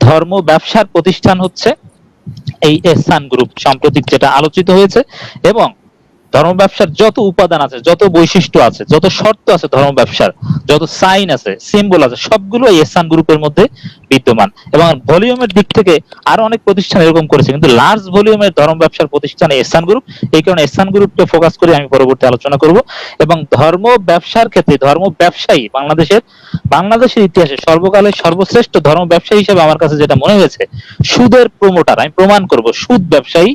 ধর্ম ব্যবসার প্রতিষ্ঠান হচ্ছে এই এহসান গ্রুপ সাম্প্রতিক যেটা আলোচিত হয়েছে। এবং ধর্ম ব্যবসার যত উপাদান আছে, যত বৈশিষ্ট্য আছে, যত শর্ত আছে, ধর্ম ব্যবসার যত সাইন আছে, সিম্বল আছে, সবগুলো এই এহসান গ্রুপের মধ্যে বিদ্যমান। এবং ভলিউমের দিক থেকে আরো অনেক প্রতিষ্ঠান এরকম করেছে, কিন্তু লার্জ ভলিউমের ধর্ম ব্যবসার প্রতিষ্ঠান এহসান গ্রুপ। এই কারণে এহসান গ্রুপকে ফোকাস করে আমি পরবর্তী আলোচনা করব। এবং ধর্ম ব্যবসার ক্ষেত্রে ধর্ম ব্যবসায়ী বাংলাদেশের ইতিহাসে সর্বকালের সর্বশ্রেষ্ঠ ধর্ম ব্যবসায়ী হিসেবে আমার কাছে যেটা মনে হয়েছে, সুদের প্রমোটার, আমি প্রমাণ করব, সুদ ব্যবসায়ী,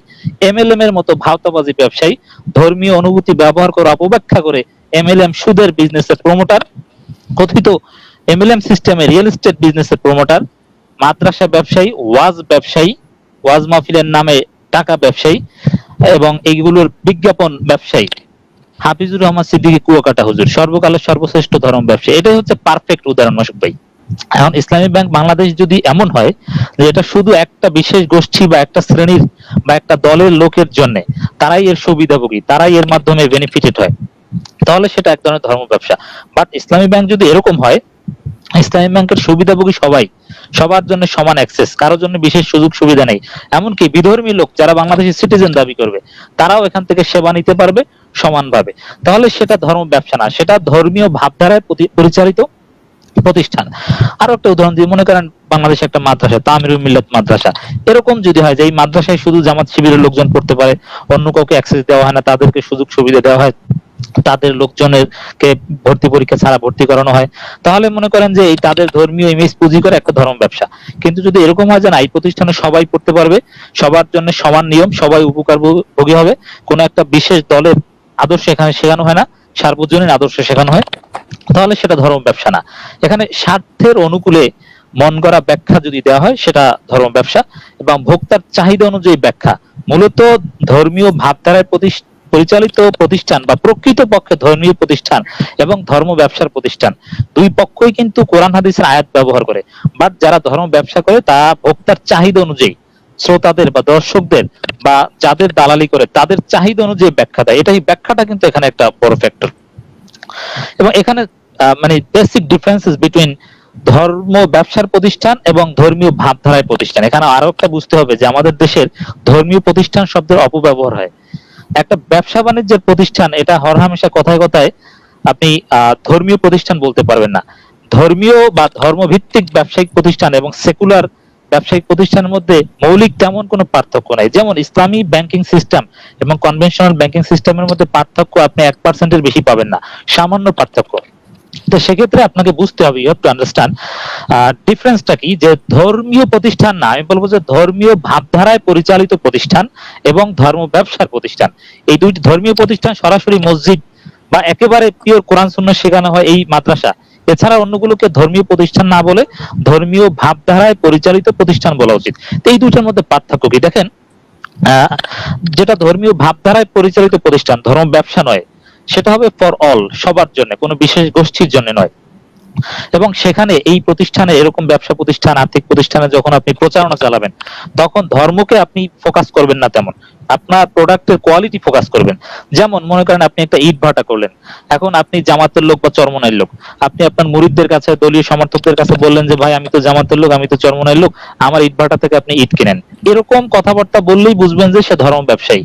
এমএলএম এর মতো ভাওতাবাজি ব্যবসায়ী, ধর্মীয় অনুভূতি ব্যবহার করে অপব্যাখ্যা করে এমএলএম সুদের বিজনেসের প্রমোটার, কথিত এমএলএম সিস্টেমে রিয়েল এস্টেট বিজনেসের প্রমোটার, মাদ্রাসা ব্যবসায়ী, ওয়াজ ব্যবসায়ী, ওয়াজ মাহফিলের নামে টাকা ব্যবসায়ী, এবং এইগুলোর বিজ্ঞাপন ব্যবসায়ী হাফিজুর রহমান সিদ্দিকী কুয়াকাটা হুজুর, সর্বকালের সর্বশ্রেষ্ঠ ধর্ম ব্যবসায়ী। এটাই হচ্ছে পারফেক্ট উদাহরণ মাসুক ভাই। এখন ইসলামী ব্যাংক বাংলাদেশ যদি এমন হয় যে এটা শুধু একটা বিশেষ গোষ্ঠী বা একটা শ্রেণীর বা একটা দলের লোকের জন্য, তারাই এর সুবিধাভোগী, তারাই এর মাধ্যমে বেনিফিটেড হয়, তাহলে সেটা এক ধরনের ধর্ম ব্যবসা। বাট ইসলামী ব্যাংক যদি এরকম হয়, ইসলামী ব্যাংকের সুবিধাভোগী সবাই, সবার জন্য সমান অ্যাক্সেস, কারোর জন্য বিশেষ সুযোগ সুবিধা নেই, এমনকি বিধর্মী লোক যারা বাংলাদেশের সিটিজেন দাবি করবে তারাও এখান থেকে সেবা নিতে পারবে সমানভাবে, তাহলে সেটা ধর্ম ব্যবসা না, সেটা ধর্মীয় ভাবধারায় পরিচালিত প্রতিষ্ঠান। আরো একটা উদাহরণ দিয়ে, মনে করেন বাংলাদেশে একটা মাদ্রাসা, তামিরুল মিল্লাত মাদ্রাসা, এরকম যদি হয় যে এই মাদ্রাসায় শুধু জামাত শিবিরের লোকজন পড়তে পারে, অন্য কাউকে অ্যাক্সেস দেওয়া হয় না, তাদেরকে সুযোগ সুবিধা দেওয়া হয়, তাদের লোকজনের কে ভর্তি পরীক্ষা ছাড়া ভর্তি করানো হয়, তাহলে মনে করেন যে এই তাদের ধর্মীয় ইমেজ পুঁজি করে একটা ধর্ম ব্যবসা। কিন্তু যদি এরকম হয় যে না, এই প্রতিষ্ঠানে সবাই পড়তে পারবে, সবার জন্য সমান নিয়ম, সবাই উপকার ভোগী হবে, কোন একটা বিশেষ দলের আদর্শ এখানে শেখানো হয় না, সার্বজনীন আদর্শ শেখানো হয়, তাহলে সেটা ধর্ম ব্যবসা না। এখানে স্বার্থের অনুকূলে মন গড়া ব্যাখ্যা যদি দেওয়া হয় সেটা ধর্ম ব্যবসা। এবং ভোক্তার চাহিদা অনুযায়ী ব্যাখ্যা, মূলত ধর্মীয় ভাবধারায় পরিচালিত প্রতিষ্ঠান বা প্রকৃত পক্ষে ধর্মীয় প্রতিষ্ঠান এবং ধর্ম ব্যবসার প্রতিষ্ঠান দুই পক্ষই কিন্তু কোরআন হাদিসের আয়াত ব্যবহার করে, বাট যারা ধর্ম ব্যবসা করে তা ভোক্তার চাহিদা অনুযায়ী, শ্রোতাদের বা দর্শকদের বা যাদের দালালি করে তাদের চাহিদা অনুযায়ী ব্যাখ্যা দেয়। এটাই ব্যাখ্যাটা কিন্তু এখানে একটা বড় ফ্যাক্টর। এবং এখানে মানে বেসিক ডিফারেন্সেস বিটুইন ধর্ম ব্যবসার প্রতিষ্ঠান এবং ধর্মীয় ভাবধারায় প্রতিষ্ঠান। এখানে আরো একটা বুঝতে হবে যে আমাদের দেশের ধর্মীয় প্রতিষ্ঠান শব্দের অপব্যবহার হয়। একটা ব্যবসা বাণিজ্যের প্রতিষ্ঠান, এটা হরহামেশা কথায় কথায় আপনি ধর্মীয় প্রতিষ্ঠান বলতে পারবেন না। ধর্মীয় বা ধর্মভিত্তিক ব্যবসায়িক প্রতিষ্ঠান এবং সেকুলার ব্যবসায়িক প্রতিষ্ঠানের মধ্যে মৌলিক তেমন কোনো পার্থক্য নাই। যেমন ইসলামী ব্যাংকিং সিস্টেম এবং কনভেনশনাল ব্যাংকিং সিস্টেমের মধ্যে পার্থক্য আপনি 1% বেশি পাবেন না, সামান্য পার্থক্য। তো সেক্ষেত্রে আপনাকে বুঝতে হবে, ইউ হ্যাভ টু আন্ডারস্ট্যান্ড ডিফারেন্সটা কি, যে ধর্মীয় প্রতিষ্ঠান না, আমি বলবো যে ধর্মীয় ভাবধারায় পরিচালিত প্রতিষ্ঠান এবং ধর্ম ব্যবসার প্রতিষ্ঠান, এই দুইটি ধর্মীয় প্রতিষ্ঠান সরাসরি মসজিদ বা একেবারে পিওর কোরআন সুন্নাহ শেখানো হয় এই মাদ্রাসা, এছাড়া অন্যগুলোকে ধর্মীয় প্রতিষ্ঠান না বলে ধর্মীয় ভাবধারায় পরিচালিত প্রতিষ্ঠান বলা উচিত। তো এই দুইটার মধ্যে পার্থক্য কি দেখেন, যেটা ধর্মীয় ভাবধারায় পরিচালিত প্রতিষ্ঠান, ধর্ম ব্যবসা নয়, সেটা হবে ফর অল, সবার জন্য, কোনো বিশেষ গোষ্ঠীর জন্য নয়। এবং সেখানে এই প্রতিষ্ঠানে, এরকম ব্যবসা প্রতিষ্ঠান, আর্থিক প্রতিষ্ঠানে যখন আপনি প্রচারণা চালাবেন, তখন ধর্মকে আপনি ফোকাস করবেন না, তেমন আপনার প্রোডাক্টের কোয়ালিটি ফোকাস করবেন। যেমন মনে করেন আপনি একটা ইট ভাটা করলেন, এখন আপনি জামাতের লোক বা চরমনাইয়ের লোক, আপনি আপনার মুরিদদের কাছে, দলীয় সমর্থকদের কাছে বললেন যে ভাই আমি তো জামাতের লোক, আমি তো চরমনাইয়ের লোক, আমার ইট ভাটা থেকে আপনি ইট কিনেন, এরকম কথাবার্তা বললেই বুঝবেন যে সে ধর্ম ব্যবসায়ী।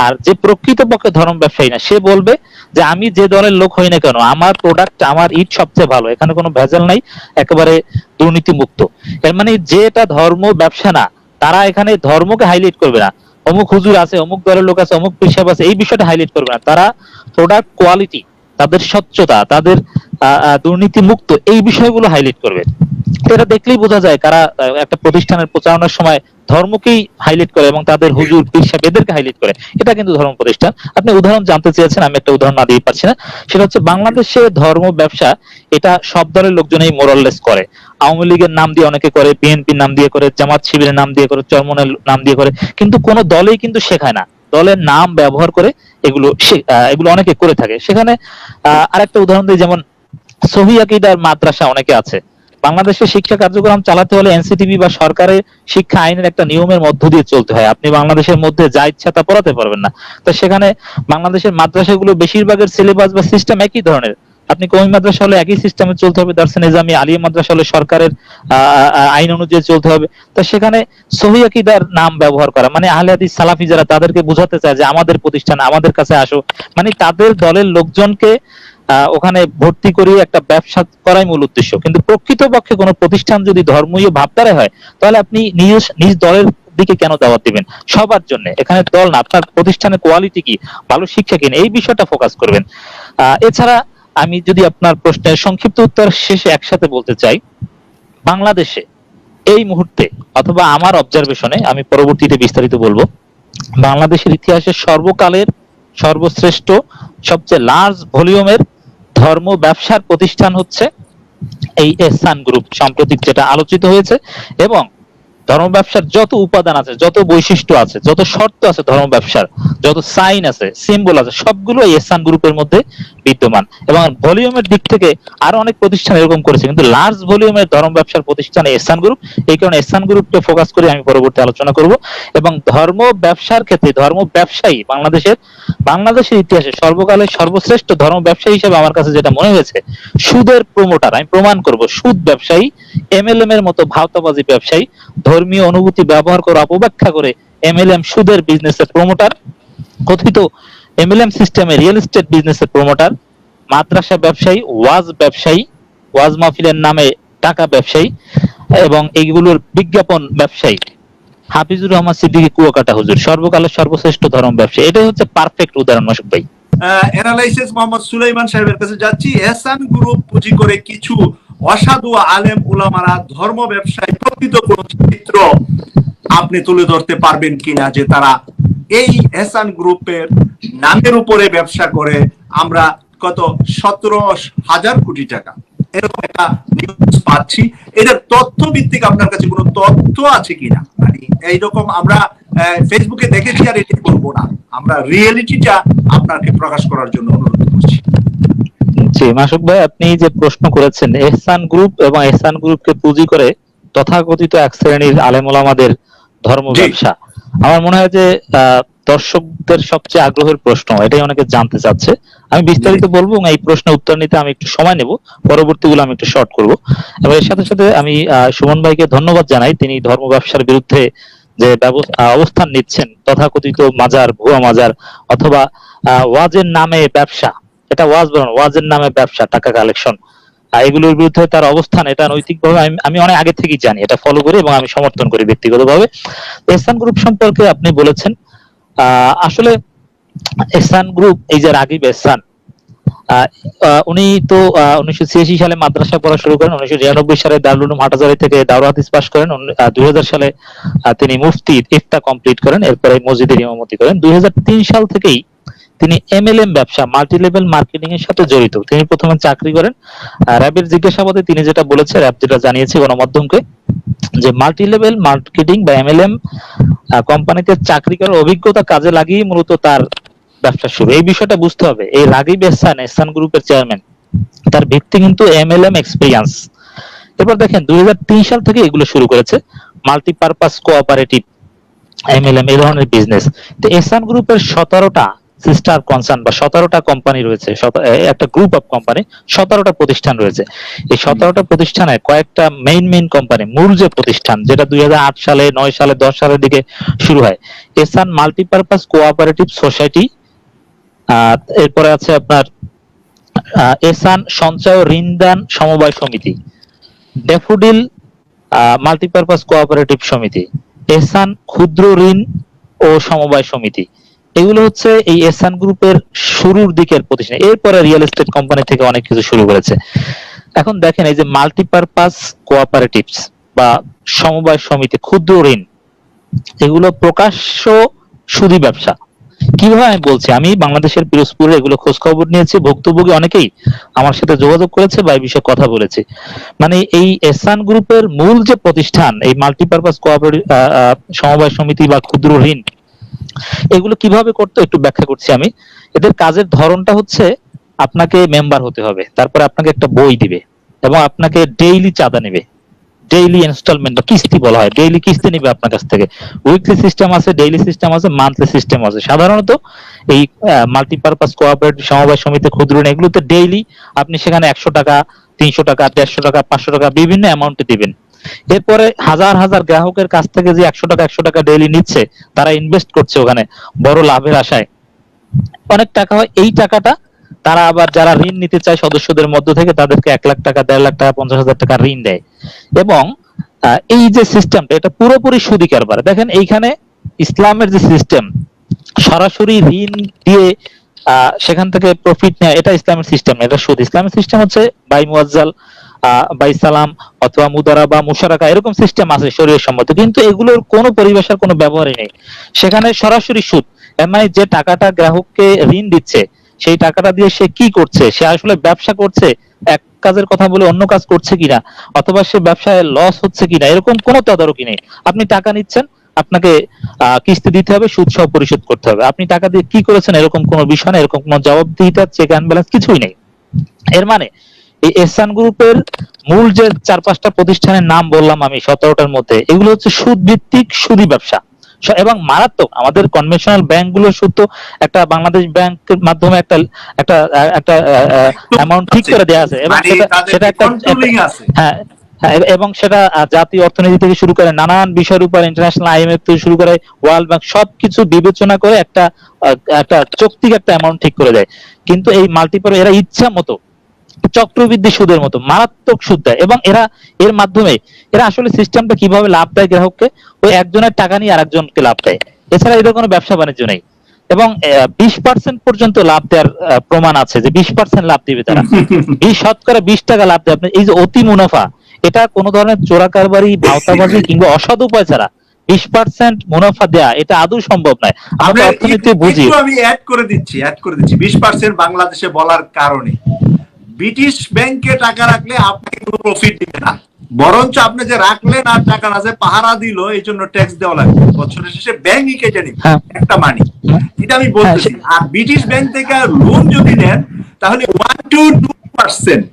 আর যে প্রকৃতপক্ষে ধর্ম ব্যবসায়ী না, সে বলবে যে আমি যে দলের লোক হই না কেন, আমার প্রোডাক্ট, আমার ইট সবচেয়ে ভালো, এখানে কোনো ভেজাল নাই, একেবারে দুর্নীতি মুক্ত। এর মানে যেটা ধর্ম ব্যবসা না, তারা এখানে ধর্মকে হাইলাইট করবে না, অমুক হুজুর আছে, অমুক দলের লোক আছে, অমুক পীর সাহেব আছে, এই বিষয়টা হাইলাইট করবে না, তারা প্রোডাক্ট কোয়ালিটি, তাদের স্বচ্ছতা, তাদের দুর্নীতি মুক্ত, এই বিষয়গুলো হাইলাইট করবে। এটা দেখলেই বোঝা যায় কারা একটা প্রতিষ্ঠানের প্রচারণার সময় ধর্মকেই হাইলাইট করে এবং তাদের হুজুর পীর সাহেব এদেরকে হাইলাইট করে, এটা কিন্তু ধর্ম প্রতিষ্ঠান। আপনি উদাহরণ জানতে চেয়েছেন, আমি একটা উদাহরণ না দিয়ে পারছি না, সেটা হচ্ছে বাংলাদেশে ধর্ম ব্যবসা এটা সব দলের লোকজনই মোরাললেস করে। আওয়ামী লীগের নাম দিয়ে অনেকে করে, বিএনপির নাম দিয়ে করে, জামাত শিবিরের নাম দিয়ে করে, চরমনের নাম দিয়ে করে, কিন্তু কোন দলেই কিন্তু শেখায় না, দলের নাম ব্যবহার করে এগুলো এগুলো অনেকে করে থাকে। সেখানে আরেকটা উদাহরণ দিই, যেমন সহিহ আকীদার মাদ্রাসা অনেকে আছে। বাংলাদেশের শিক্ষা কার্যক্রম চালাতে হলে এনসিটিবি বা সরকারের শিক্ষা আইনের একটা নিয়মের মধ্য দিয়ে চলতে হয়, আপনি বাংলাদেশের মধ্যে যা ইচ্ছা তা পড়াতে পারবেন না। তো সেখানে বাংলাদেশের মাদ্রাসাগুলো বেশিরভাগের সিলেবাস বা সিস্টেম একই ধরনের, আপনি কওমি মাদ্রাসা হলে একই সিস্টেমে চলতে হবে, দারসে নিজামি আলিয়া মাদ্রাসা হলে সরকারের আইন অনুযায়ী চলতে হবে। তো সেখানে সহি আকীদার নাম ব্যবহার করা মানে আহলে হাদিস সালাফি যারা তাদেরকে বোঝাতে চায় যে আমাদের প্রতিষ্ঠান আমাদের কাছে আসো, মানে তাদের দলের লোকজনকে ওখানে ভর্তি করিয়ে একটা ব্যবসা করাই মূল উদ্দেশ্য। কিন্তু প্রকৃতপক্ষে কোনো প্রতিষ্ঠান যদি ধর্মীয় ভাবধারা হয় তাহলে আপনি নিজ দলের দিকে কেন দাওয়াত দিবেন? সবার জন্য, এখানে দল না, আপনার প্রতিষ্ঠানের কোয়ালিটি কি, ভালো শিক্ষা কিনা, এই বিষয়টা ফোকাস করবেন। এছাড়া আমি যদি আপনার প্রশ্নের সংক্ষিপ্ত উত্তর শেষে একসাথে বলতে চাই, বাংলাদেশে এই মুহূর্তে অথবা আমার অবজারভেশনে, আমি পরবর্তীতে বিস্তারিত বলবো, বাংলাদেশের ইতিহাসে সর্বকালের সর্বশ্রেষ্ঠ সবচেয়ে লার্জ ভলিউমের ধর্ম ব্যবসার প্রতিষ্ঠান হচ্ছে এই এহসান গ্রুপ, সাম্প্রতিক যেটা আলোচিত হয়েছে। এবং ধর্ম ব্যবসার যত উপাদান আছে, যত বৈশিষ্ট্য আছে, যত শর্ত আছে, ধর্ম ব্যবসার যত সাইন আছে, সিম্বল আছে, সবগুলো এই এহসান গ্রুপের মধ্যে বিদ্যমান। এবং ভলিউমের দিক থেকে আরো অনেক প্রতিষ্ঠান এরকম করেছে, কিন্তু লার্জ ভলিউমের ধর্ম ব্যবসার প্রতিষ্ঠান এহসান গ্রুপ। এই কারণে এহসান গ্রুপকে ফোকাস করে আমি পরবর্তী আলোচনা করব। এবং ধর্ম ব্যবসার ক্ষেত্রে ধর্ম ব্যবসায়ী বাংলাদেশের ইতিহাসে সর্বকালের সর্বশ্রেষ্ঠ ধর্ম ব্যবসায়ী হিসেবে আমার কাছে যেটা মনে হয়েছে, সুদের প্রমোটার, আমি প্রমাণ করব, সুদ ব্যবসায়ী, এমএলএম এর মতো ভাওতাবাজি ব্যবসায়ী, ধর্মীয় অনুভূতি ব্যবহার করে অপব্যাখ্যা করে এমএলএম সুদের বিজনেসের প্রমোটার, কথিত এমএলএম সিস্টেমে রিয়েল এস্টেট বিজনেসের প্রমোটার, মাদ্রাসা ব্যবসায়ী, ওয়াজ মাহফিলের নামে টাকা ব্যবসায়ী এবং এইগুলোর বিজ্ঞাপন ব্যবসায়ী, হাফিজুর রহমান সিদ্দিকী কুয়াকাটা হুজুর, সর্বকালের সর্বশ্রেষ্ঠ ধর্ম ব্যবসায়ী। এটাই হচ্ছে পারফেক্ট উদাহরণ মাসুক ভাই। অ্যানালাইসিস মোহাম্মদ সুলাইমান সাহেবের কাছে যাচ্ছি। এহসান গ্রুপ পুঁজি করে কিছু অসাধু আলেম উলামারা ধর্ম ব্যবসায় প্রকৃত কোন চিত্র আপনি তুলে ধরতে পারবেন কিনা, যে তারা এই এহসান গ্রুপের নামের উপরে ব্যবসা করে আমরা কত 17,000 কোটি টাকা এরকম একটা নিউজ পাচ্ছি। এটার তথ্য ভিত্তিক আপনার কাছে কোনো তথ্য আছে কিনা? মানে এইরকম আমরা ফেসবুকে দেখেছি আর এটি বলবো না, আমরা রিয়েলিটিটা আপনাকে প্রকাশ করার জন্য অনুরোধ করছি। জি মাসুক ভাই, আপনি যে প্রশ্ন করেছেন এহসান গ্রুপ এবং এহসান গ্রুপকে পুঁজি করে তথাকথিত এক শ্রেণীর আলেম ওলামাদের ধর্ম ব্যবসা, আমার মনে হয় যে দর্শকদের সবচেয়ে আগ্রহের প্রশ্ন, এটাই অনেকে জানতে চাচ্ছে। আমি বিস্তারিত বলবো এবং এই প্রশ্নের উত্তর নিতে আমি একটু সময় নেব, পরবর্তীগুলো আমি একটু শর্ট করব। এবং এর সাথে সাথে আমি সুমন ভাইকে ধন্যবাদ জানাই, তিনি ধর্ম ব্যবসার বিরুদ্ধে যে অবস্থান নিচ্ছেন, তথাকথিত মাজার, ভুয়া মাজার অথবা ওয়াজের নামে ব্যবসা, এটা ওয়াজ বলেন, ওয়াজের নামে ব্যবসা, টাকা কালেকশন, এগুলোর বিরুদ্ধে তার অবস্থান, এটা নৈতিকভাবে আমি অনেক আগে থেকেই জানি, এটা ফলো করি এবং আমি সমর্থন করি ব্যক্তিগতভাবে। এহসান গ্রুপ সম্পর্কে আপনি বলেছেন, আসলে এহসান গ্রুপ, এই যে রাগিব এহসান, উনি তো 1986 সালে মাদ্রাসা পড়া শুরু করেন, 1999 সালে দারুল উলুম হাটহাজারী থেকে দাওরাত হাদিস পাশ করেন, 2000 সালে তিনি মুফতি ইফতা কমপ্লিট করেন, এরপরে মসজিদের ইমামতি করেন। 2003 সাল থেকেই তিনি এমএলএম ব্যবসা, মাল্টি লেভেল মার্কেটিং এর সাথে জড়িত। তিনি প্রথমে চাকরি করেন, র্যাবের জিজ্ঞাসাবাদে তিনি যেটা বলেছে, র্যাব যেটা জানিয়েছে গণমাধ্যমকে, যে মাল্টি লেভেল মার্কেটিং বা এমএলএম কোম্পানিতে চাকরি করার অভিজ্ঞতা কাজে লাগিয়ে মূলত তার ব্যবসা শুরু। এই বিষয়টা বুঝতে হবে, এই রাগিব এহসান, এহসান গ্রুপের চেয়ারম্যান, তার ভিত্তি কিন্তু এমএলএম এক্সপেরিয়েন্স। এরপর দেখেন 2003 সাল থেকে এগুলো শুরু করেছে, মাল্টিপারপাস কোঅপারেটিভ, এমএলএম, এই ধরনের বিজনেস। তো এহসান গ্রুপের 17টা সিস্টার কনসার্ন বা 17টা কোম্পানি রয়েছে, একটা গ্রুপ অফ কোম্পানি, 17টা প্রতিষ্ঠান রয়েছে। এই 17টা প্রতিষ্ঠানে কয়েকটা মেইন কোম্পানি, মূল যে প্রতিষ্ঠান যেটা 2008 সালে, 9 সালে, 10 সালের দিকে শুরু হয়, এহসান মাল্টিপারপাস কোঅপারেটিভ সোসাইটি, এরপরে আছে আপনার এহসান সঞ্চয় ও ঋণদান সমবায় সমিতি, ড্যাফোডিল মাল্টিপারপাস কোঅপারেটিভ সমিতি, এহসান ক্ষুদ্র ঋণ ও সমবায় সমিতি। এগুলো হচ্ছে এই এহসান গ্রুপের শুরুর দিকের প্রতিষ্ঠান। এরপরে রিয়েল এস্টেট কোম্পানি থেকে অনেক কিছু শুরু করেছে। এখন দেখেন এই যে মাল্টিপারপাস কোঅপারেটিভস বা সমবায় সমিতি, ক্ষুদ্র ঋণ, এগুলো প্রকাশ্য সুদী ব্যবসা। কিভাবে আমি বলছি, আমি বাংলাদেশের পিরোজপুরে এগুলো খোঁজ খবর নিয়েছি, ভুক্তভোগী অনেকেই আমার সাথে যোগাযোগ করেছে বা এই বিষয়ে কথা বলেছে। মানে এই এহসান গ্রুপের মূল যে প্রতিষ্ঠান, এই মাল্টিপারপাস কোঅপারেটিভ সমবায় সমিতি বা ক্ষুদ্র ঋণ, এগুলো কিভাবে করতে একটু ব্যাখ্যা করছি আমি। এদের কাজের ধরনটা হচ্ছে, আপনাকে মেম্বার হতে হবে, তারপরে আপনাকে একটা বই দিবে এবং আপনাকে ডেইলি চাঁদা নেবে, ডেইলি ইনস্টলমেন্ট বা কিস্তি বলা হয়, ডেইলি কিস্তি নিবে আপনার কাছ থেকে। উইকলি সিস্টেম আছে, ডেইলি সিস্টেম আছে, মান্থলি সিস্টেম আছে। সাধারণত এই মাল্টিপারপাস কোঅপারেটিভ সমবায় সমিতি, ক্ষুদ্র ঋণ, এগুলোতে ডেইলি আপনি সেখানে 100 টাকা, 300 টাকা, 150 টাকা, 500 টাকা বিভিন্ন অ্যামাউন্টে দিবেন। এরপরে হাজার হাজার গ্রাহকের কাছ থেকে যে 100 টাকা 100 টাকা ডেইলি নিচ্ছে, তারা ইনভেস্ট করছে ওখানে বড় লাভের আশায়, অনেক টাকা হয়। এই টাকাটা তারা আবার যারা ঋণ নিতে চায় সদস্যদের মধ্য থেকে, তাদেরকে 1 লাখ টাকা, 1.5 লাখ টাকা, 50,000 টাকা ঋণ দেয়। এবং এই যে সিস্টেমটা, এটা পুরোপুরি সুদি কারবার। দেখেন এইখানে ইসলামের যে সিস্টেম, সরাসরি ঋণ দিয়ে সেখান থেকে প্রফিট নেওয়া, এটা ইসলামের সিস্টেম না, এটা সুদ। ইসলামের সিস্টেম হচ্ছে বাই মুয়াজ্জাল, বাই সালাম, অথবা মুদারাবা, মুশারাকা, এরকম সিস্টেম আছে শরীয়ত সম্মত, কিন্তু এগুলোর কোনো পরিভাষার কোনো ব্যবহারই নেই। সেখানে সরাসরি সুদ। এর মানে যে টাকাটা গ্রাহককে ঋণ দিচ্ছে, সেই টাকাটা দিয়ে সে কি করছে, সে আসলে ব্যবসা করছে, এক কাজের কথা বলে অন্য কাজ করছে কিনা, অথবা সে ব্যবসায় লস হচ্ছে কিনা, এরকম কোনো তদারকি নেই। আপনি টাকা নিচ্ছেন, আপনাকে কিস্তি দিতে হবে, সুদ সহ পরিশোধ করতে হবে। আপনি টাকা দিয়ে কি করেছেন এরকম কোনো বিষয় না, এরকম কোনো জবাবদিহিতা, চেক অ্যান্ড ব্যালেন্স কিছুই নেই। এর মানে এই এহসান গ্রুপের মূল যে 4-5টা প্রতিষ্ঠানের নাম বললাম আমি 17টার মধ্যে, এগুলো হচ্ছে সুদ ভিত্তিক সুদী ব্যবসা এবং মারাত্মক। আমাদের কনভেনশনাল ব্যাংকগুলোর সুদ তো একটা বাংলাদেশ ব্যাংকের মাধ্যমে একটা একটা একটা অ্যামাউন্ট ঠিক করে দেওয়া আছে, এবং সেটা একটা, হ্যাঁ, এবং সেটা জাতীয় অর্থনীতি থেকে শুরু করে নানান বিষয়ের উপর, ইন্টারন্যাশনাল আইএমএফ থেকে শুরু করে ওয়ার্ল্ড ব্যাংক, সবকিছু বিবেচনা করে একটা একটা যৌক্তিক একটা অ্যামাউন্ট ঠিক করে দেয়। কিন্তু এই মাল্টিপার এরা ইচ্ছা মতো চক্রবৃদ্ধি সুদের মতো মারাত্মক সুদ দেয়, এবং এর মাধ্যমে এরা আসলে সিস্টেমটা কিভাবে লাভ দেয় গ্রাহককে, ওই একজনের টাকা নিয়ে আরেকজনকে লাভ দেয়। এছাড়া এদের কোনো ব্যবসা বাণিজ্য নেই। এবং 20% পর্যন্ত লাভ দেওয়ার প্রমাণ আছে, যে 20% লাভ দিবে তারা, এই শতকরা 20 টাকা লাভ দেয়। আপনি এই যে অতি মুনাফা, এটা কোনো ধরনের চোরা কারবারি, ভাওতাবাজি কিংবা অসৎ উপায় ছাড়া 20% মুনাফা দেয়া, এটা আদৌ সম্ভব নয়। আমরা অর্থনীতি বুঝি। আমি অ্যাড করে দিচ্ছি 20% বাংলাদেশে বলার কারণে, ব্রিটিশ ব্যাংকে টাকা রাখলে আপনাকে কোনো প্রফিট দিবে না, বরঞ্চ আপনি যে রাখলেন আর টাকা না যে পাহারা দিল, এই জন্য ট্যাক্স দেওয়া লাগবে বছরের শেষে, ব্যাংকই কেটে নিবে একটা মানি। এটা আমি বলতেছি। আর ব্রিটিশ ব্যাংক থেকে লোন যদি নেন, তাহলে 1 to 2%,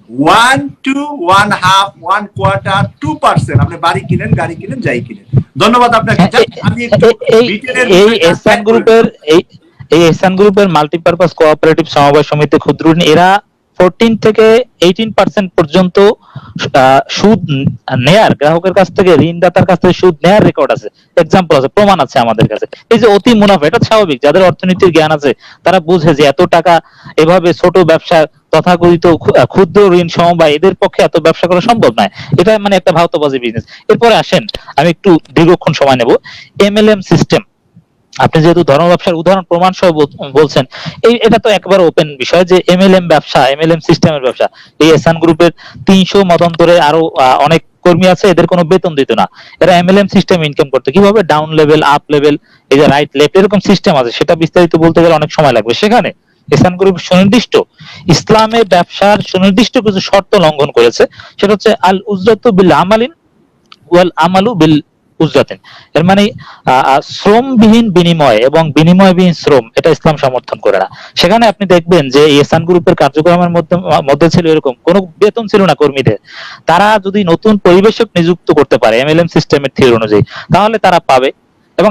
1 to 1.5, 1/4, 2% আপনি বাড়ি কিনেন, গাড়ি কিনেন, যাই কিনেন। ধন্যবাদ আপনাকে। আমি একটু এই এহসান গ্রুপের মাল্টিপারপাস কোঅপারেটিভ সমবায় সমিতি, ক্ষুদ্র ঋণ, এরা 14 থেকে 18% পর্যন্ত সুদ নেয়ার, গ্রাহকের কাছ থেকে, ঋণদাতার কাছ থেকে সুদ নেয়ার রেকর্ড আছে, এক্সাম্পল আছে, প্রমাণ আছে আমাদের কাছে। এই যে অতি মুনাফা, এটা স্বাভাবিক। যাদের অর্থনীতির জ্ঞান আছে তারা বুঝে যে এত টাকা এভাবে ছোট ব্যবসা, তথাকথিত ক্ষুদ্র ঋণ সমবায়, এদের পক্ষে এত ব্যবসা করা সম্ভব নয়। এটা মানে একটা ভাওতাবাজি বিজনেস। এরপরে আসেন, আমি একটু দীর্ঘক্ষণ সময় নেব। এমএলএম সিস্টেম, আপনি যেহেতু ধর্ম ব্যবসার উদাহরণ প্রমাণ সহ বলছেন, এটা তো একবার ওপেন বিষয় যে এমএলএম ব্যবসা, এমএলএম সিস্টেমের ব্যবসা। এই এহসান গ্রুপের 300 মতান্তরে আরো অনেক কর্মী আছে, এদের কোনো বেতন দিত না। এরা এমএলএম সিস্টেম ইনকাম করতে, কিভাবে ডাউন লেভেল, আপ লেভেল, এই যে রাইট লেফট, এরকম সিস্টেম আছে, সেটা বিস্তারিত বলতে গেলে অনেক সময় লাগবে। সেখানে এহসান গ্রুপ সুনির্দিষ্ট ইসলামের ব্যবসার সুনির্দিষ্ট কিছু শর্ত লঙ্ঘন করেছে। সেটা হচ্ছে আল উজরাতু বিল আমালিন ওয়াল আমালু বিল উজরাতিন। এর মানে শ্রমবিহীন বিনিময় এবং বিনিময়বিহীন শ্রম, এটা ইসলাম সমর্থন করে না। সেখানে আপনি দেখবেন যে এহসান গ্রুপের কার্যক্রমের মধ্যে ছিল এরকম, কোনো বেতন ছিল না কর্মীদের। তারা যদি নতুন পরিবেশক নিযুক্ত করতে পারে এমএলএম সিস্টেমের থিওরি অনুযায়ী, তাহলে তারা পাবে। এবং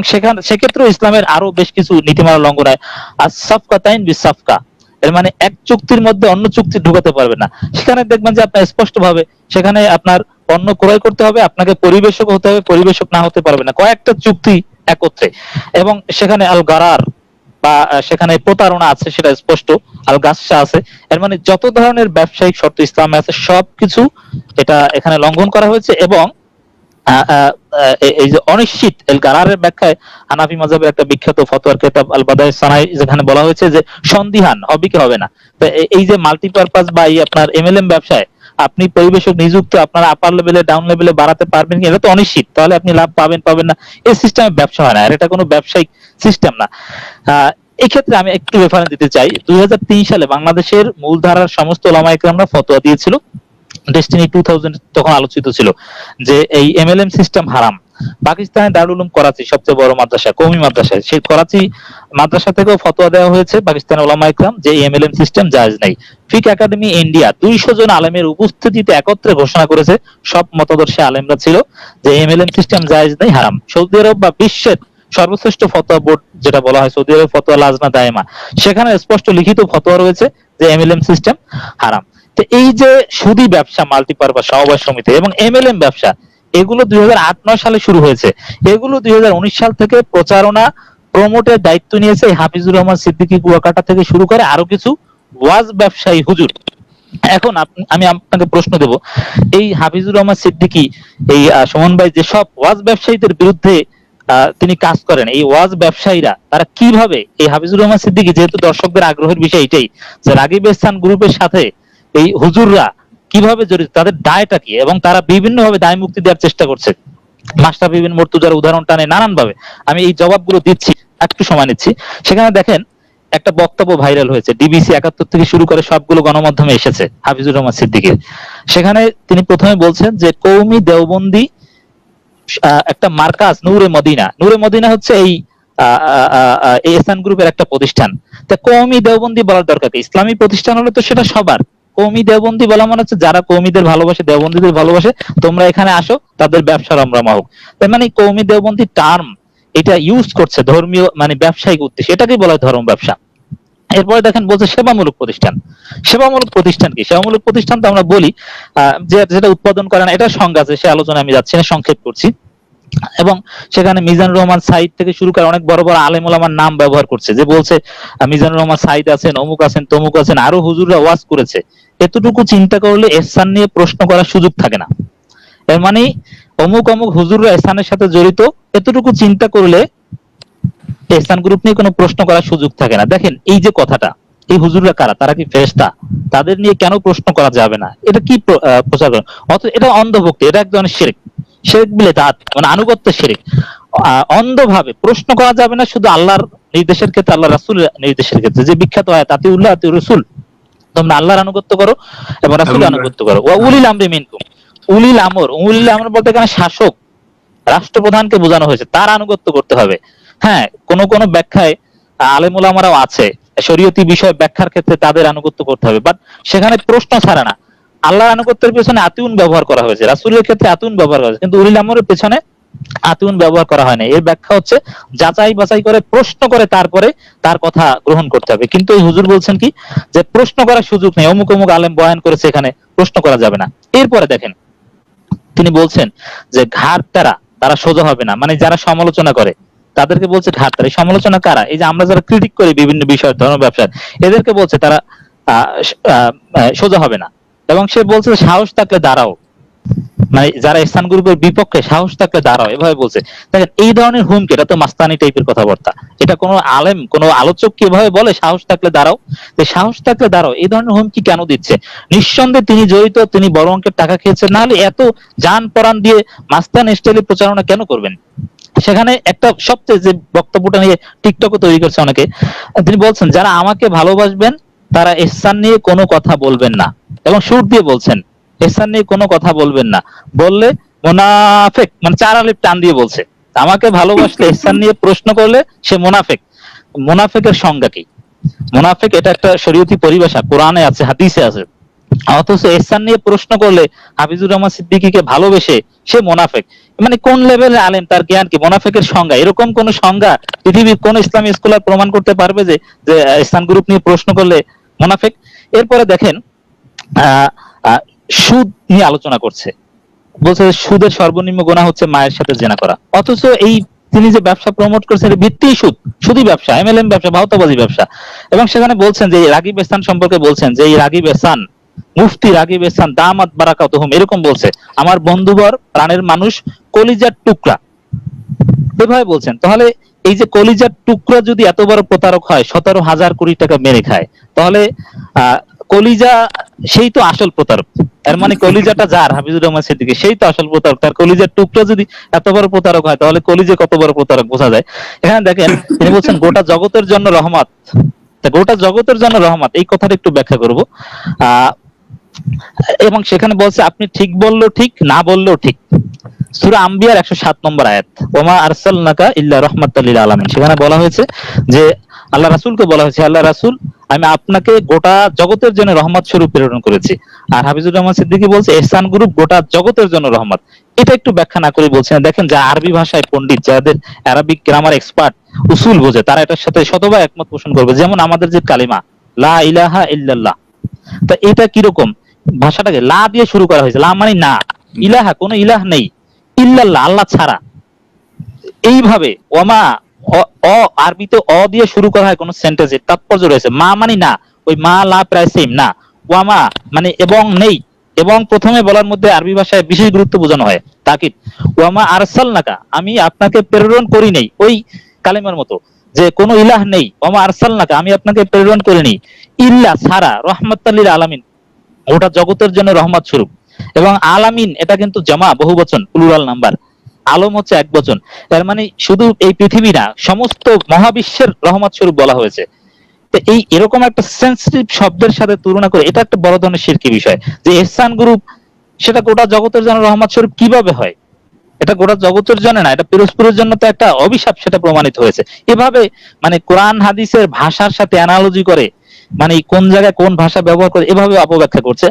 সেক্ষেত্রে ইসলামের আরো বেশ কিছু নীতিমালা লঙ্ঘন হয়। আর সাফকাতাইন বিসাফকা, এর মানে এক চুক্তির মধ্যে অন্য চুক্তি ঢুকাতে পারবে না। সেখানে দেখবেন যে আপনার স্পষ্ট ভাবে সেখানে আপনার পণ্য ক্রয় করতে হবে, আপনাকে পরিবেশক হতে হবে, পরিবেশক না হতে পারবে না, কয়েকটা চুক্তি একত্রে। এবং সেখানে আল গারার বা সেখানে প্রতারণা আছে, সেটা স্পষ্ট। আল গাসসা আছে। এর মানে যত ধরনের ব্যবসায়িক শর্ত ইসলামে আছে সবকিছু এটা এখানে লঙ্ঘন করা হয়েছে। এবং এই যে অনিশ্চিত, এল গারারের ব্যাখ্যায় হানাফি মাযহাবের একটা বিখ্যাত ফতোয়ার কিতাব আল বাদায়ে সানাই, যেখানে বলা হয়েছে যে সন্দিহান হবে কি হবে না। তো এই যে মাল্টিপারপাস বা এই আপনার এমএলএম ব্যবসায় আপনি পরিবেশক নিযুক্ত, আপনার আপার লেভেলে ডাউন লেভেলে বাড়াতে পারবেন কি, এটা তো অনিশ্চিত। তাহলে আপনি লাভ পাবেন না, এই সিস্টেমে ব্যবসা হয় না, আর এটা কোনো ব্যবসায়িক সিস্টেম না। এই ক্ষেত্রে আমি একটু রেফারেন্স দিতে চাই। 2003 সালে বাংলাদেশের মূলধারার সমস্ত ওলামা ইকরামরা ফতোয়া দিয়েছিল, ডেস্টিনি 2000 তখন আলোচিত ছিল যে এই এমএলএম সিস্টেম হারাম। পাকিস্তানের দারুল উলুম করাচি সবচেয়ে বড় মাদ্রাসা, কওমি মাদ্রাসা, সেই করাচি মাদ্রাসা থেকেও ফতোয়া দেওয়া হয়েছে পাকিস্তানের উলামা ইকরাম যে এমএলএম সিস্টেম জায়েজ নাই। ফিক একাডেমি ইন্ডিয়া 200 জন আলেমের উপস্থিতিতে একত্রে ঘোষণা করেছে, সব মতাদর্শী আলেমরা ছিল, যে এমএলএম সিস্টেম জায়েজ নাই, হারাম। সৌদি আরব বা বিশ্বের সর্বশ্রেষ্ঠ ফতোয়া বোর্ড যেটা বলা হয় সৌদি আরব ফতোয়া লাজনা দায়মা, সেখানে স্পষ্ট লিখিত ফতোয়া রয়েছে যে এমএলএম সিস্টেম হারাম। তো এই যে সুদী ব্যবসা, মাল্টিপারপাস সমবায় সমিতি এবং এমএলএম ব্যবসা, এগুলো 2008-9 সালে শুরু হয়েছে। এগুলো 2019 সাল থেকে প্রচারণা প্রমোটের দায়িত্ব নিয়েছে হাফিজুর রহমান সিদ্দিকী কুয়াকাটা থেকে শুরু করে আরো কিছু ওয়াজ ব্যবসায়ী হুজুর। এখন আমি আপনাকে প্রশ্ন দেব, এই হাফিজুর রহমান সিদ্দিকী, এই সুমন ভাই যেসব ওয়াজ ব্যবসায়ীদের বিরুদ্ধে তিনি কাজ করেন, এই ওয়াজ ব্যবসায়ীরা তারা কিভাবে, এই হাফিজুর রহমান সিদ্দিকী, যেহেতু দর্শকদের আগ্রহের বিষয় এটাই যে রাগিব ইহসান গ্রুপের সাথে এই হুজুররা কিভাবে জড়িত, তাদের দায়টা কি, এবং তারা বিভিন্ন ভাবে দায় মুক্তি দেওয়ার চেষ্টা করছে। মাস্টার বিবিন মর্তুজার উদাহরণ টানে নানান ভাবে, আমি এই জবাবগুলো দিচ্ছি, একটু সময় নিচ্ছি। সেখানে দেখেন একটা বক্তব্য ভাইরাল হয়েছে, ডিবিসি 71 থেকে শুরু করে সবগুলো গণমাধ্যমে এসেছে হাফিজুর রহমান সিদ্দিকীর। সেখানে তিনি প্রথমে বলছেন যে কওমি দেওবন্দি একটা মার্কাজ নূরে মদিনা, নূরে মদিনা হচ্ছে এই এহসান গ্রুপের একটা প্রতিষ্ঠান। তা কওমি দেওবন্দি বলার দরকার কি? ইসলামী প্রতিষ্ঠান হলে তো সেটা সবার। কওমি দেওবন্দি বলা মানে হচ্ছে যারা কওমিদের ভালোবাসে, দেওবন্দিদের ভালোবাসে, তোমরা এখানে আসো, তাদের ব্যবসা রমরমা হোক। তার মানে কওমি দেওবন্দি টার্ম এটা ইউজ করছে ধর্মীয় মানে ব্যবসায়িক উদ্দেশ্যে, এটাকেই বলা হয় ধর্ম ব্যবসা। এরপরে দেখেন বলছে সেবামূলক প্রতিষ্ঠান। সেবামূলক প্রতিষ্ঠান কি? সেবামূলক প্রতিষ্ঠান তো আমরা বলি যেটা উৎপাদন করে না, এটা সংজ্ঞা আছে, সে আলোচনা আমি যাচ্ছি না, সংক্ষেপ করছি। এবং সেখানে মিজানুর রহমান সাইদ থেকে শুরু করে অনেক বড় বড় আলেম ওলামার নাম ব্যবহার করছে, যে বলছে মিজানুর রহমান সাইদ আছেন, অমুক আছেন, তমুক আছেন, আরো হুজুররা ওয়াজ করেছে। এতটুকু চিন্তা করলে এহসান নিয়ে প্রশ্ন করার সুযোগ থাকে না। এর মানে অমুক অমুক হুজুররা এহসানের সাথে জড়িত, এতটুকু চিন্তা করলে এহসান গ্রুপ নিয়ে কোনো প্রশ্ন করার সুযোগ থাকে না। দেখেন এই যে কথাটা, এই হুজুররা কারা? তারা কি ফেরেশতা? তাদের নিয়ে কেন প্রশ্ন করা যাবে না? এটা কি প্রচার করে? এটা অন্ধভক্তি, এটা এক ধরনের শিরক, শিরক বিলে দাঁত মানে আনুগত্য শিরক। অন্ধভাবে প্রশ্ন করা যাবে না, শুধু আল্লাহর নির্দেশের ক্ষেত্রে, আল্লাহ রাসূলের নির্দেশের ক্ষেত্রে, যে বিখ্যাত আয়াত আতিউল্লাহ আতিউর রাসূল, তোমরা আল্লাহর আনুগত্য করো এবং রাসূলের আনুগত্য করো। ওয়া উলিল আমরি মিনকুম, উলিল আমর, উলিল আমর বলতে এখানে শাসক রাষ্ট্রপ্রধানকে বোঝানো হয়েছে, তার আনুগত্য করতে হবে। হ্যাঁ, কোন কোন ব্যাখ্যায় আলেম ওলামারাও আছে, শরীয়তি বিষয় ব্যাখ্যার ক্ষেত্রে তাদের আনুগত্য করতে হবে, বাট সেখানে প্রশ্ন ছাড়া না। আল্লাহর আনুগত্যের পেছনে আতিউন ব্যবহার করা হয়েছে, রাসূলের ক্ষেত্রে আতিউন ব্যবহার করা হয়েছে, কিন্তু উলিল আমরের পেছনে আতিউন ব্যবহার করা হয় না। এর ব্যাখ্যা হচ্ছে যাচাই বাছাই করে, প্রশ্ন করে তারপরে তার কথা গ্রহণ করতে হবে। কিন্তু এই হুজুর বলছেন কি, যে প্রশ্ন করার সুযোগ নেই, অমুক অমুক আলেম বয়ান করেছে, এখানে প্রশ্ন করা যাবে না। এরপরে দেখেন তিনি বলছেন যে ঘাড়তারা, তারা সোজা হবে না, মানে যারা সমালোচনা করে তাদেরকে বলছে ঘাড়তারা। এই সমালোচনা কারা? এই যে আমরা যারা ক্রিটিক করি বিভিন্ন বিষয়, ধর্ম ব্যবসার, এদেরকে বলছে তারা সোজা হবে না। এবং সে বলছে সাহস থাকলে দাঁড়াও, মানে যারা ইহসান গ্রুপের বিপক্ষে, সাহস থাকলে দাঁড়াও, এভাবে বলছে। দেখেন এই ধরনের হুমকি, এটা তো মাস্তানি টাইপের কথাবার্তা। এটা কোনো আলেম, কোনো আলোচক কি এভাবে বলে সাহস থাকলে দাঁড়াও? যে সাহস থাকলে দাঁড়াও, এই ধরনের হুমকি কেন দিচ্ছে? নিঃসন্দেহে তিনি জড়িত, তিনি বড় অঙ্কের টাকা খেয়েছেন, না হলে এত জান পরাণ দিয়ে মাস্তান স্টাইলে প্রচারণা কেন করবেন? সেখানে একটা সবচেয়ে যে বক্তব্যটা নিয়ে টিকটকও তৈরি করছে অনেকে, তিনি বলছেন যারা আমাকে ভালোবাসবেন তারা ইহসান নিয়ে কোনো কথা বলবেন না, এবং সুর দিয়ে বলছেন ইহসান নিয়ে কোনো কথা বলবেন না, বললে মুনাফিক, মানে 4 আলিফ টান দিয়ে বলছে, আমাকে ভালোবাসলে ইহসান নিয়ে প্রশ্ন করলে সে মুনাফিক। মুনাফিকের সংজ্ঞা কি? মুনাফিক এটা একটা শরীয়তি পরিভাষা, কোরআনে আছে, হাদিসে আছে। অথচ ইহসান নিয়ে প্রশ্ন করলে হাফিজুর রহমান সিদ্দিকীকে ভালোবেসে সে মুনাফিক। মানে কোন লেভেলের আলেম, তার জ্ঞান কি? মুনাফিকের সংজ্ঞা, এরকম কোন সংজ্ঞা পৃথিবীর কোন ইসলামী স্কলার প্রমাণ করতে পারবে যে ইহসান গ্রুপ নিয়ে প্রশ্ন করলে মুনাফিক? এরপরে দেখেন সুদ নিয়ে আলোচনা করছে, বলছে সুদের সর্বনিম্ন গুনাহ হচ্ছে মায়ের সাথে জেনা করা। অথচ এই তিনি যে ব্যবসা প্রমোট করছেন ভিত্তি সুদ, সুদী ব্যবসা, এমএলএম ব্যবসা, ভাওতাবাজি ব্যবসা। এবং সেখানে বলছেন যে রাগিব ইহসান সম্পর্কে বলছেন যে এই রাগিব ইহসান, মুফতি রাগিব ইহসান দামাত বারাকাতুহুম, এরকম বলছে, আমার বন্ধুবর, প্রাণের মানুষ, কলিজার টুকরা, এভাবে বলছেন। তাহলে এই যে কলিজার টুকরা যদি এত বড় প্রতারক হয়, 17,000 কোটি টাকা মেরে খায়, তাহলে কলিজা সেই তো আসল প্রতারক। এর মানে কলিজাটা যার, হাফিজুর রহমান সিদ্দিকী, সেই তো আসল প্রতারক। তার কলিজার টুকরা যদি এত বড় প্রতারক হয়, তাহলে কলিজা কত বড় প্রতারক বোঝা যায়। এখানে দেখেন তিনি বলছেন গোটা জগতের জন্য রহমত। গোটা জগতের জন্য রহমত, এই কথাটা একটু ব্যাখ্যা করব। এবং সেখানে বলছে আপনি ঠিক বললেও ঠিক, না বললেও ঠিক। সূরা আম্বিয়ার 107 নম্বর আয়াত, ওমা আরসালনাকা ইল্লা রাহমাতাল লিল আলামিন। সেখানে বলা হয়েছে যে আল্লাহ রাসূলকে বলা হয়েছে, আল্লাহ রাসূল আমি আপনাকে গোটা জগতের জন্য রহমত স্বরূপ প্রেরণ করেছি। আর হাফিজুর রহমান সিদ্দিকী বলছে এহসান গ্রুপ গোটা জগতের জন্য রহমত। এটা একটু ব্যাখ্যা না করে বলছেন, দেখেন যা আরবি ভাষায় পণ্ডিত, যাদের আরবিক গ্রামার এক্সপার্ট, উসুল বোঝে, তারা এটার সাথে শতভাগ একমত পোষণ করবে। যেমন আমাদের যে কালিমা লা ইলাহা ইল্লাল্লাহ, তা এটা কিরকম, ভাষাটাকে লা দিয়ে শুরু করা হয়েছে, লা মানে না, ইলাহা কোনো ইলাহ নেই, ইল্লাল্লাহ আল্লাহ ছাড়া। এইভাবে ওমা আরবিতে অ দিয়ে শুরু করা হয় কোন সেন্টেন্সের তাৎপর্য রয়েছে। মা মানে না, ওই মা লা প্রায় সেম না। ওয়ামা মানে এবং নেই, এবং প্রথমে বলার মধ্যে আরবি ভাষায় বিশেষ গুরুত্ব বোঝানো হয়, তাকিদ। ওয়ামা আরসালনাকা আমি আপনাকে প্রেরণ করি নাই, ওই কালেমার মতো যে কোনো ইলাহ নেই। ওয়ামা আরসালনাকা আমি আপনাকে প্রেরণ করিনি, ইল্লা ছাড়া, রহমাতাল লিল আলামিন গোটা জগতের জন্য রহমত স্বরূপ। এবং আলামিন এটা কিন্তু জামা, বহুবচন, প্লুরাল নাম্বার, আলম হচ্ছে এক বচন। তার মানে শুধু এই পৃথিবী না, সমস্ত মহাবিশ্বের রহমত স্বরূপ বলা হয়েছে। তো এই এরকম একটা সেন্সিটিভ শব্দের সাথে তুলনা করে এটা একটা বড় ধরনের শিরকি বিষয় যে ইহসান গ্রুপ সেটা গোটা জগতের জন্য রহমত স্বরূপ কিভাবে হয়। এটা গোটা জগতের জন্য না, এটা পিরোজপুরের জন্য তো একটা অভিশাপ, সেটা প্রমাণিত হয়েছে। এভাবে মানে কোরআন হাদিসের ভাষার সাথে অ্যানালজি করে, মানে কোন জায়গায় কোন ভাষা ব্যবহার করে এভাবে অপব্যাখ্যা করছে।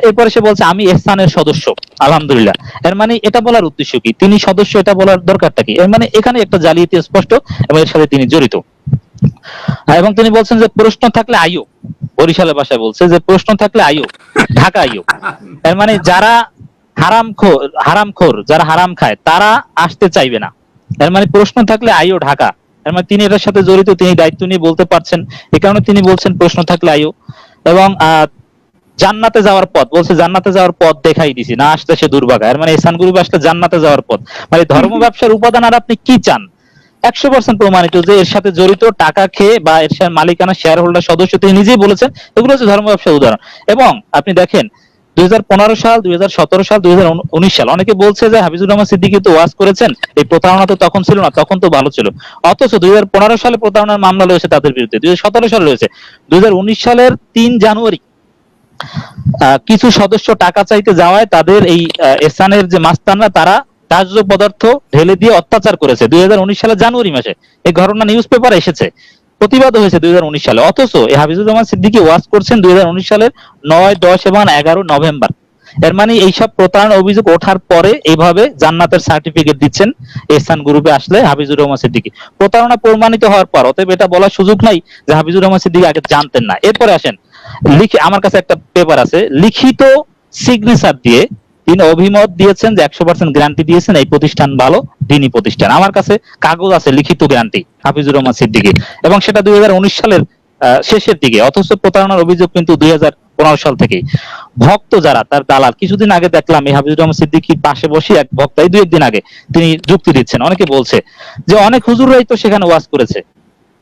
এরপরে সে বলছে আমি ইহসানের সদস্য, আলহামদুলিল্লাহ। এর মানে এটা বলার উদ্দেশ্য কি, তিনি সদস্য, এটা বলার দরকারটা কি? এর মানে এখানে একটা জালিয়াতি স্পষ্ট এবং এর সাথে তিনি জড়িত। এবং তিনি বলছেন যে প্রশ্ন থাকলে আইও, বরিশালের ভাষায় বলছে যে প্রশ্ন থাকলে আইও, ঢাকা আইও। এর মানে যারা হারামখোর যারা হারাম খায় তারা আসতে চাইবে না। এর মানে প্রশ্ন থাকলে আইও ঢাকা। এর মানে তিনি এটার সাথে জড়িত, তিনি দায়িত্ব নিয়ে বলতে পারছেন, এই কারণে তিনি বলছেন প্রশ্ন থাকলে আইও। এবং জান্নাতে যাওয়ার পথ বলছে, জান্নাতে যাওয়ার পথ দেখাই দিছি, না আসতে সে দুর্ভাগা। এর মানে ইহসান গ্রুপে আসলে জান্নাতে যাওয়ার পথ, মানে ধর্ম ব্যবসার উপাদান আর আপনি কি চান 100% প্রমাণিত যে এর সাথে জড়িত, টাকা খেয়ে বা এর মালিকানা শেয়ার হোল্ডার সদস্য, তিনি নিজেই বলেছেন এগুলো হচ্ছে ধর্ম ব্যবসার উদাহরণ। এবং আপনি দেখেন 2015 সাল, 2017 সাল, 2019 সাল অনেকে বলছে যে হাফিজুর রহমান সিদ্দিকী তো ওয়াজ করেছেন, এই প্রতারণা তো তখন ছিল না, তখন তো ভালো ছিল। অথচ 2015 সালে প্রতারণার মামলা রয়েছে তাদের বিরুদ্ধে, 2017 সালে রয়েছে। 2019 সালের 3 জানুয়ারি কিছু সদস্য টাকা চাইতে যাওয়ায় তাদের এই এহসানের যে মাস্তানরা তারা দাহ্য পদার্থ ঢেলে দিয়ে অত্যাচার করেছে 2019 সালের জানুয়ারি মাসে। এই ঘটনা নিউজ পেপারে এসেছে, প্রতিবাদ হয়েছে 2019 সালে। অথচ এই হাফিজুর রহমান সিদ্দিকী ওয়াজ করছেন 2019 সালের 9, 10 এবং 11 নভেম্বর। এর মানে এইসব প্রতারণা অভিযোগ ওঠার পরে এইভাবে জান্নাতের সার্টিফিকেট দিচ্ছেন এহসান গ্রুপে আসলে হাফিজুর রহমান সিদ্দিকী। প্রতারণা প্রমাণিত হওয়ার পর অতএব এটা বলার সুযোগ নাই যে হাফিজুর রহমান সিদ্দিকী আগে জানতেন না। এরপরে আসেন, আমার কাছে একটা পেপার আছে, লিখিত সিগনেচার দিয়ে তিনি অভিমত দিয়েছেন যে 100% গ্যারান্টি দিয়েছেন এই প্রতিষ্ঠান ভালো, দিনী প্রতিষ্ঠান। আমার কাছে কাগজ আছে, লিখিত গ্যারান্টি হাফিজুর রহমান সিদ্দিকীর, এবং সেটা 2019 সালের শেষের দিকে। অথচ প্রতারণার অভিযোগ কিন্তু 2015 সাল থেকেই। ভক্ত যারা, তার দালাল, কিছুদিন আগে দেখলাম এই হাফিজুর রহমান সিদ্দিকীর পাশে বসে এক ভক্ত, এই 2-1 দিন আগে তিনি যুক্তি দিচ্ছেন। অনেকে বলছে যে অনেক হুজুররাই তো সেখানে ওয়াজ করেছে,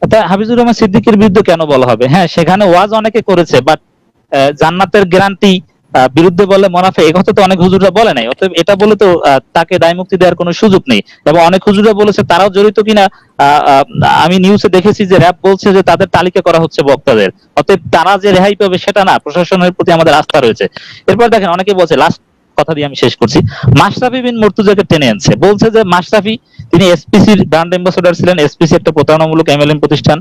তা হাফিজুর রহমান সিদ্দিকীর বিরুদ্ধে কেন বলা হবে? হ্যাঁ, সেখানে ওয়াজ অনেকে করেছে, বাট জান্নাতের গ্যারান্টি বিরুদ্ধে বলে মোনাফে, এই কথা তো অনেক হুজুররা বলে নাই। অতএব এটা বলে তো তাকে দায় মুক্তি দেওয়ার কোনো সুযোগ নেই। এবং অনেক হুজুররা বলেছে তারাও জড়িত কিনা, আমি নিউজে দেখেছি যে র‍্যাব বলছে যে তাদের তালিকা করা হচ্ছে বক্তাদের। অতএব তারা যে রেহাই পাবে সেটা না, প্রশাসনের প্রতি আমাদের আস্থা রয়েছে। এরপর দেখেন অনেকে বলছে, লাস্ট কথা দিয়ে আমি শেষ করছি, মাশরাফি বিন মুর্তজাকে টেনে আনছে, বলছে যে মাশরাফি তিনি এসপিসির ব্র্যান্ড অ্যাম্বাসেডর ছিলেন, এসপিসি একটা প্রতারণামূলক এমএলএম প্রতিষ্ঠান।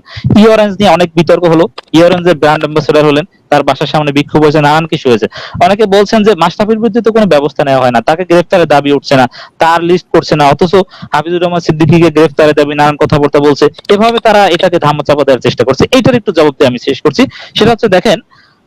অরেঞ্জ নিয়ে অনেক বিতর্ক হলো, অরেঞ্জের ব্র্যান্ড অ্যাম্বাসেডর হলেন, তার বাসার সামনে বিক্ষোভ হয়েছে, নানান কিছু হয়েছে। অনেকে বলছেন যে মাশরাফির বিরুদ্ধে তো কোনো ব্যবস্থা নেওয়া হয় না, তাকে গ্রেফতারের দাবি উঠছে না, তার লিস্ট করছে না, অথচ হাফিজুর রহমান সিদ্দিকীকে গ্রেফতারের দাবি, নানান কথাবার্তা বলছে। এভাবে তারা এটাকে ধামাচাপা দেওয়ার চেষ্টা করছে। এইটার একটু জবাব দিয়ে আমি শেষ করছি। সেটা হচ্ছে, দেখেন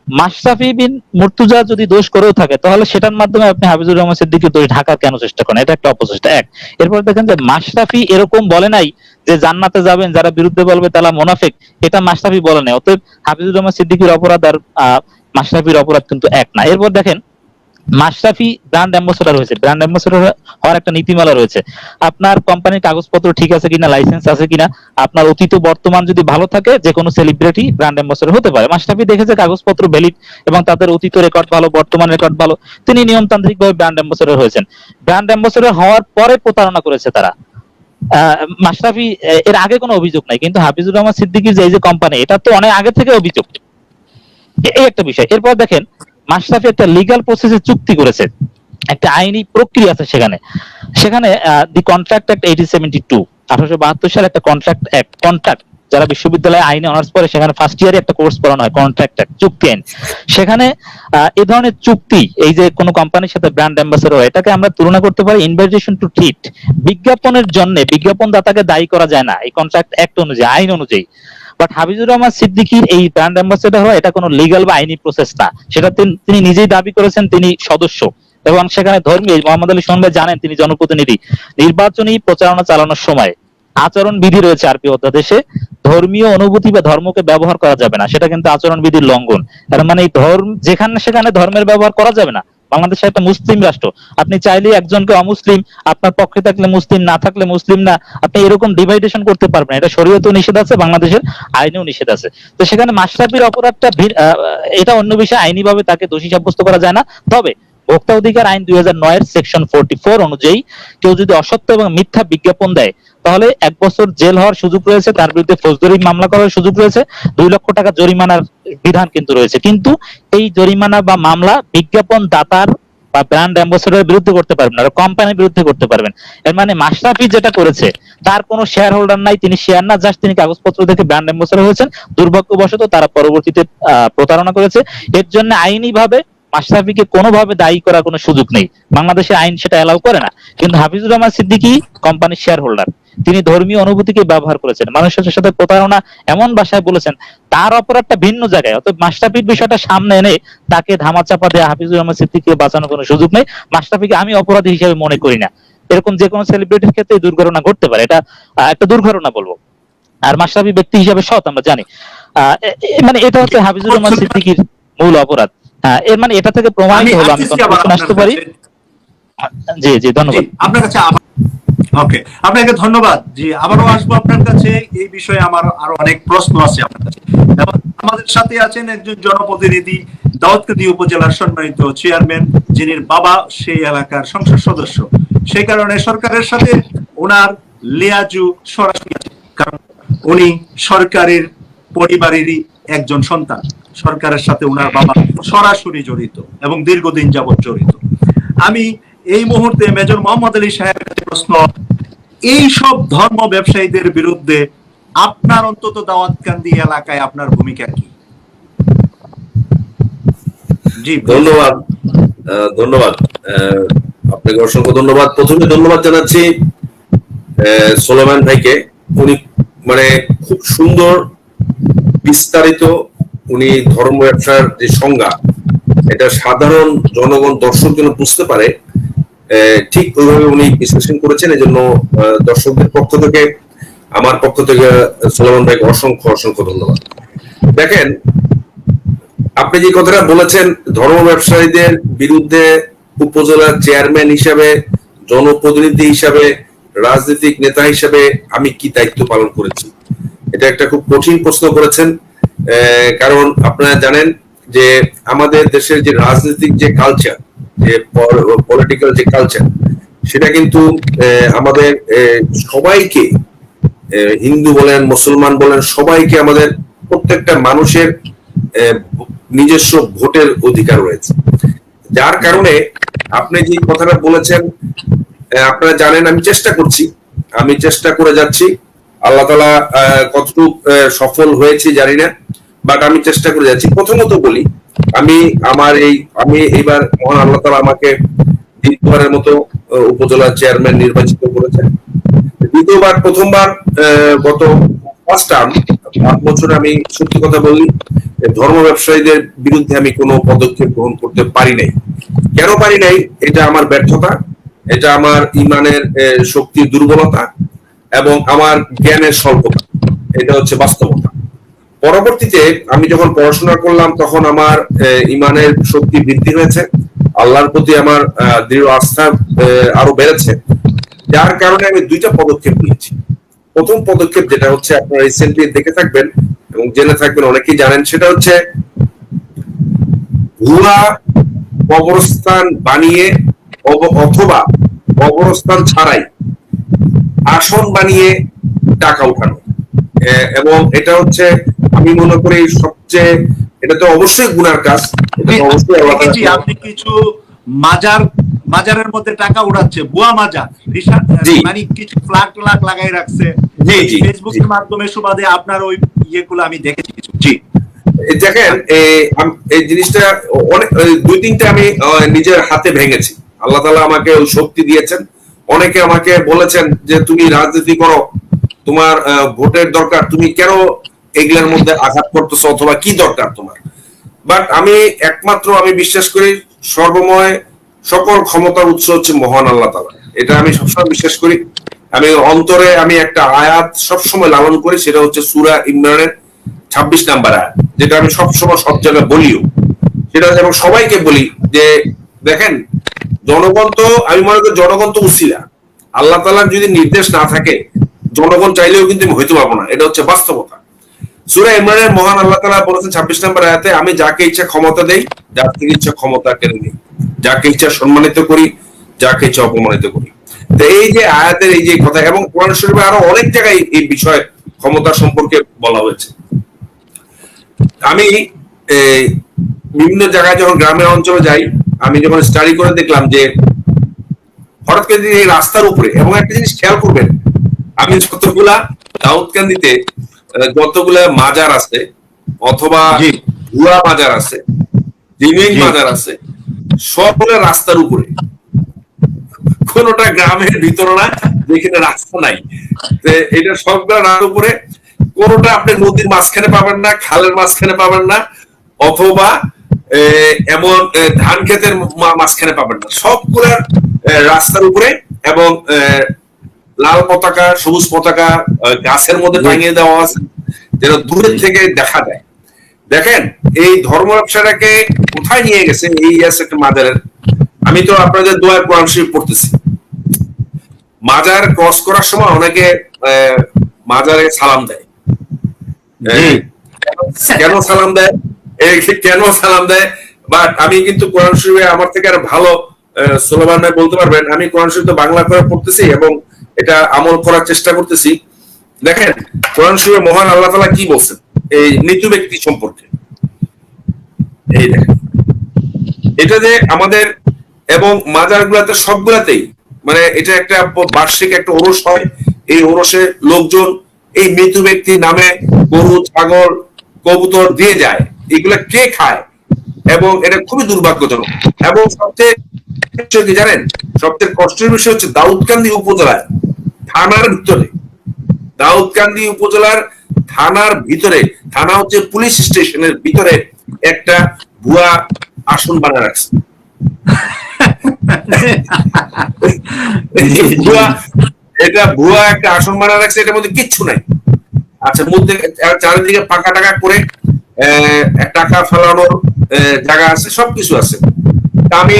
মাশরাফি বিন মুর্তজা যদি দোষ করেও থাকে তাহলে সেটার মাধ্যমে আপনি হাফিজুর রহমান সিদ্দিকীর দোষ ঢাকার কেন চেষ্টা করেন? এটা একটা অপচেষ্টা, এক। এরপর দেখেন যে মাশরাফি এরকম বলে নাই যে জান্নাতে যাবেন যারা বিরুদ্ধে বলবে তারা মুনাফিক, এটা মাশরাফি বলে নাই। অতএব হাফিজুর রহমান সিদ্দিকীর অপরাধ আর মাশরাফির অপরাধ কিন্তু এক না। এরপর দেখেন মাশরাফি ব্র্যান্ড অ্যাম্বাসেডর হয়েছে, ব্র্যান্ড অ্যাম্বাসেডর হওয়ার একটা নীতিমালা রয়েছে। আপনার কোম্পানির কাগজপত্র ঠিক আছে কিনা, লাইসেন্স আছে কিনা, আপনার অতীত বর্তমান যদি ভালো থাকে যে কোনো সেলিব্রিটি ব্র্যান্ড অ্যাম্বাসেডর হতে পারে। মাশরাফি দেখেছে কাগজপত্র ভ্যালিড এবং তাদের অতীত রেকর্ড ভালো, বর্তমান রেকর্ড ভালো, তিনি নিয়মতান্ত্রিকভাবে ব্র্যান্ড অ্যাম্বাসেডর হয়েছেন। ব্র্যান্ড অ্যাম্বাসেডর হওয়ার পরে প্রতারণা করেছে তারা। মাশরাফি এর আগে কোনো অভিযোগ নাই, কিন্তু হাফিজুর রহমান সিদ্দিকীর যে এই যে কোম্পানি, এটা তো অনেক আগে থেকে অভিযোগ, এই একটা বিষয়। এরপর দেখেন মাশরাফি একটা লিগ্যাল প্রসেসে চুক্তি করেছে একটা আইনি প্রক্রিয়া আছে সেখানে। সেখানে দি কন্ট্রাক্ট অ্যাক্ট 1872 1872 সালে একটা কন্ট্রাক্ট অ্যাক্ট, কন্ট্রাক্ট যারা বিশ্ববিদ্যালয়ে আইনে অনার্স পড়ে সেখানে ফার্স্ট ইয়ারে একটা কোর্স পড়ানো হয় কন্ট্রাক্ট অ্যাক্ট, চুক্তি আইন। সেখানে এই ধরনের চুক্তি, এই যে কোনো কোম্পানির সাথে ব্র্যান্ড অ্যাম্বাসেডর, এটাকে আমরা তুলনা করতে পারি ইনভাইটেশন টু ট্রিট। বিজ্ঞাপনের জন্য বিজ্ঞাপন দাতাকে দায়ী করা যায় না এই কন্ট্রাক্ট অ্যাক্ট অনুযায়ী, আইন অনুযায়ী। বাট হাফিজুর রহমান সিদ্দিকীর এই ব্র্যান্ড অ্যাম্বাসেডর হওয়া এটা কোনো লিগ্যাল বা আইনি প্রসেস না, সেটা তিনি নিজেই দাবি করেছেন তিনি সদস্য। এবং সেখানে ধর্মীয়, মোহাম্মদ আলী সোহান ভাই জানেন তিনি জনপ্রতিনিধি, নির্বাচনী প্রচারণা চালানোর সময় আচরণ বিধি রয়েছে আরপি অধ্যাদেশে, ধর্মীয় অনুভূতি বা ধর্মকে ব্যবহার করা যাবে না, সেটা কিন্তু আচরণ বিধির লঙ্ঘন। তার মানে এই ধর্ম যেখানে সেখানে ধর্মের ব্যবহার করা যাবে না। বাংলাদেশ একটা মুসলিম রাষ্ট্র, আপনি চাইলে একজনকে অমুসলিম, আপনার পক্ষে থাকলে মুসলিম, না থাকলে মুসলিম না, আপনি এরকম ডিভাইডেশন করতে পারবেন। এটা শরীয়তেও নিষেধ আছে, বাংলাদেশের আইনেও নিষেধ আছে। তো সেখানে মাশরাফির অপরাধটা এটা অন্য বিষয়, আইনি ভাবে তাকে দোষী সাব্যস্ত করা যায় না। তবে ভোক্তা অধিকার আইন 2009 এর সেকশন 44 অনুযায়ী কেউ যদি অসত্য এবং মিথ্যা বিজ্ঞাপন দেয় তাহলে 1 বছর জেল হওয়ার সুযোগ রয়েছে, তার বিরুদ্ধে ফৌজদারি মামলা করার সুযোগ রয়েছে, 2 লক্ষ টাকা জরিমানার বিধান কিন্তু রয়েছে। কিন্তু এই জরিমানা বা মামলা বিজ্ঞাপন দাতার বা ব্র্যান্ড অ্যাম্বাসেডরের বিরুদ্ধে করতে পারবেন না, কোম্পানির বিরুদ্ধে করতে পারবেন। এর মানে মাশরাফি যেটা করেছে, তার কোনো শেয়ার হোল্ডার নাই, তিনি শেয়ার না, জাস্ট তিনি কাগজপত্র থেকে ব্র্যান্ড অ্যাম্বাসেডর হয়েছেন। দুর্ভাগ্যবশত তারা পরবর্তীতে প্রতারণা করেছে। এর জন্য আইনি ভাবে মাশরাফিকে কোনোভাবে দায়ী করার কোনো সুযোগ নেই, বাংলাদেশের আইন সেটা এলাও করে না। কিন্তু হাফিজুর রহমান সিদ্দিকী কোম্পানির শেয়ার হোল্ডার, তিনি ধর্মীয় অনুভূতিকে ব্যবহার করেছেন, মানুষের সাথে প্রতারণা এমন ভাষায় বলেছেন, তার অপরাধটা ভিন্ন জায়গায়। অতএব মাশরাফির বিষয়টা সামনে এনে তাকে ধামাচাপা দেয়া হাফিজুর রহমান সিদ্দিকীকে বাঁচানোর কোনো সুযোগ নেই। মাশরাফিকে আমি অপরাধী হিসেবে মনে করি না। এরকম যে কোনো সেলিব্রিটির ক্ষেত্রে দুর্ঘটনা ঘটতে পারে, এটা একটা দুর্ঘটনা বলবো। আর মাশরাফি ব্যক্তি হিসেবে সৎ, আমরা জানি। মানে এটা হচ্ছে হাফিজুর রহমান সিদ্দিকীর মূল অপরাধ। এর মানে এটা থেকে প্রমাণিত হলো, আমি কনক্লুশন আসতে পারি। জি জি, ধন্যবাদ আপনার কাছে। ওকে, আপনাকে ধন্যবাদ জি, আবারও আসবো আপনার কাছে। এই বিষয়ে আমার আরো অনেক প্রশ্ন আছে আপনার কাছে। আমাদের সাথে আছেন একজন জনপ্রতিনিধি, দাউদকান্দি উপজেলার সম্মানিত চেয়ারম্যান, যিনি বাবা সেই এলাকার সংসদ সদস্য। সেই কারণে সরকারের সাথে ওনার লিয়াজু সরাসরি আছে, কারণ উনি সরকারের পরিবারেরই একজন সন্তান। সরকারের সাথে ওনার বাবা সরাসরি জড়িত এবং দীর্ঘদিন যাবৎ জড়িত। আমি এই মুহূর্তে মেজর মোহাম্মদ আলী সাহেবের কাছে প্রশ্ন, এই সব ধর্ম ব্যবসায়ীদের বিরুদ্ধে আপনার অন্তত দাউদকান্দি এলাকায় আপনার ভূমিকা কি? জি, ধন্যবাদ। ধন্যবাদ আপনাকে, অসংখ্য ধন্যবাদ। প্রথমে ধন্যবাদ জানাচ্ছি সোলোমান ভাইকে। উনি মানে খুব সুন্দর বিস্তারিত উনি ধর্ম ব্যবসার যে সংজ্ঞা, এটা সাধারণ জনগণ দর্শক যেন বুঝতে পারে ঠিক ওইভাবে উনি বিশ্লেষণ করেছেন। এই জন্য দর্শকদের পক্ষ থেকে, আমার পক্ষ থেকে সোলোমান ভাইকে অসংখ্য অসংখ্য ধন্যবাদ। দেখেন, আপনি যে কথাটা বলেছেন ধর্ম ব্যবসায়ীদের বিরুদ্ধে উপজেলার চেয়ারম্যান হিসাবে, জনপ্রতিনিধি হিসাবে, রাজনৈতিক নেতা হিসাবে আমি কি দায়িত্ব পালন করেছি, এটা একটা খুব কঠিন প্রশ্ন করেছেন। কারণ আপনারা জানেন যে আমাদের দেশের যে রাজনৈতিক যে কালচার, যে পলিটিক্যাল যে কালচার, সেটা কিন্তু আমাদের সবাইকে, হিন্দু বলেন মুসলমান বলেন, সবাইকে, আমাদের প্রত্যেকটা মানুষের নিজস্ব ভোটের অধিকার রয়েছে। যার কারণে আপনি যে কথাটা বলেছেন, আপনারা জানেন আমি চেষ্টা করে যাচ্ছি। আল্লাহ তাআলা কতটুকু সফল হয়েছি জানি না, বাট আমি চেষ্টা করে যাচ্ছি। প্রথমত বলি, আমি এইবার মহান আল্লাহ তাআলা আমাকে দ্বিতীয়বারের মতো উপজেলা চেয়ারম্যান নির্বাচিত করেছেন। দ্বিতীয়বার, প্রথমবার গত ফার্স্ট টার্ম 8 বছর আমি সত্যি কথা বলি ধর্ম ব্যবসায়ীদের বিরুদ্ধে আমি কোনো পদক্ষেপ গ্রহণ করতে পারি নাই। কেন পারি নাই? এটা আমার ব্যর্থতা, এটা আমার ইমানের শক্তির দুর্বলতা এবং আমার জ্ঞানের স্বল্পতা। এটা হচ্ছে বাস্তবতা। পরবর্তীতে আমি যখন পড়াশোনা করলাম তখন আমার ইমানের শক্তি বৃদ্ধি হয়েছে, আল্লাহর প্রতি আমার দৃঢ় আস্থা আরো বেড়েছে। যার কারণে আমি 2টা পদক্ষেপ নিয়েছি। প্রথম পদক্ষেপ যেটা হচ্ছে, আপনারা রিসেন্টলি দেখে থাকবেন এবং জেনে থাকবেন, অনেকেই জানেন, সেটা হচ্ছে ভুয়া কবরস্থান বানিয়ে অথবা কবরস্থান ছাড়াই আসন বানিয়ে টাকা উঠানো। এবং এটা হচ্ছে আমি মনে করি সবচেয়ে, এটা তো অবশ্যই গুনার কাজ। আপনি কিছু মাজার মাজারের মধ্যে টাকা উড়াচ্ছে, ভুয়া মাজার, জি। মানে কিছু ফ্ল্যাগ ট্লাগ লাগাই রাখছে জি, জি। ফেসবুকের মাধ্যমে, সুবাদে আপনার ওই ইয়েগুলো আমি দেখেছি কিছু। জি দেখেন এই জিনিসটা অনেক 2-3টা আমি নিজের হাতে ভেঙেছি। আল্লাহ তাআলা আমাকে ওই শক্তি দিয়েছেন। অনেকে আমাকে বলেছেন যে তুমি রাজনীতি করো, তোমার ভোটের দরকার, তুমি কেন এগুলোর মধ্যে আঘাত করতেছো, অথবা কি দরকার তোমার। বাট আমি আমি বিশ্বাস করি সর্বময় সকল ক্ষমতার উৎস হচ্ছে মহান আল্লাহ তাআলা। এটা আমি সবসময় বিশ্বাস করি। আমি অন্তরে আমি একটা আয়াত সবসময় লালন করি, সেটা হচ্ছে সূরা ইমরানের 26 নাম্বার আয়াত, যেটা আমি সবসময় সব জায়গায় বলিও। সেটা এবং সবাইকে বলি যে দেখেন, জনগণ তো, আমি মনে করি জনগণ তো উসিলা। আল্লাহ তাআলার যদি নির্দেশ না থাকে, জনগণ চাইলেও কিন্তু আমি হইতে পারবো না। এটা হচ্ছে বাস্তবতা। সূরা ইমরানের মহান আল্লাহ তাআলা বলেছেন 26 নম্বর আয়াতে, আমি যাকে ইচ্ছা ক্ষমতা দেই, যাকে ইচ্ছা ক্ষমতা কেড়ে নিই, যাকে ইচ্ছা সম্মানিত করি, যাকে ইচ্ছা অপমানিত করি। তো এই যে আয়াতের এই যে কথা, এবং কোরআন শরীফে আরো অনেক জায়গায় এই বিষয়ে ক্ষমতা সম্পর্কে বলা হয়েছে। আমি বিভিন্ন জায়গায় যখন গ্রামের অঞ্চলে যাই, আমি যখন স্টাডি করে দেখলাম যে হঠাৎ করে এই রাস্তার উপরে, এবং একটা জিনিস খেয়াল করবেন, আমি যতগুলা দাউদকান্দিতে যতগুলা মাজার আছে, অথবা ভুয়া মাজার আছে, জেনুইন মাজার আছে, সবগুলো রাস্তার উপরে, কোনটা গ্রামের ভিতরে না যেখানে রাস্তা নাই। এটা সবগুলো রাস্তার উপরে। কোনটা আপনি নদীর মাঝখানে পাবেন না, খালের মাঝখানে পাবেন না, অথবা এমন ধান ক্ষেতের মাঝখানে পাবেন না, সবগুলা রাস্তার উপরে। এবং লাল পতাকা, সবুজ পতাকা গাছের মধ্যে টাঙিয়ে দেওয়া আছে, যেটা দূরের থেকে দেখা যায়। দেখেন এই ধর্ম ব্যবসাটাকে কোথায় নিয়ে গেছে এই একটা মাজারের। আমি তো আপনাদের দোয়ায় কোরআন শরীফ পড়তেছি, মাজার ক্রস করার সময় অনেকে মাজারে সালাম দেয়। কেন সালাম দেয়, কেন সালাম দেয়? বাট আমি কিন্তু কোরআন শরীফে আমার থেকে আর ভালো সুলাইমান ভাই বলতে পারবেন। আমি কোরআন শরীফ বাংলা করে পড়তেছি এবং এটা আমল করার চেষ্টা করতেছি। দেখেন কোরআন শরীফে মহান আল্লাহ তাআলা কি বলছেন এই মৃত ব্যক্তি সম্পর্কে। এই দেখেন, এটা যে আমাদের এবং মাজার গুলাতে সবগুলাতেই, মানে এটা একটা বার্ষিক একটা ওরস হয়। এই ওরসে লোকজন এই মৃত ব্যক্তি নামে গরু, ছাগল, কবুতর দিয়ে যায়। এগুলা কে খায়? এবং এটা খুবই দুর্ভাগ্যজনক। এবং সবচেয়ে কি জানেন, সবচেয়ে কষ্টের বিষয় হচ্ছে দাউদকান্দি উপজেলায় থানার ভিতরে, দাউদকান্দি উপজেলার থানার ভিতরে, থানা হচ্ছে পুলিশ স্টেশনের ভিতরে একটা ভুয়া আসন বানায় রাখছে। এটা ভুয়া একটা আসন বানায় রাখছে, এটার মধ্যে কিচ্ছু নাই। আচ্ছা, মধ্যে চারিদিকে পাকা টাকা করে টাকা ফেলানোর জায়গা আছে, সবকিছু আছে। আমি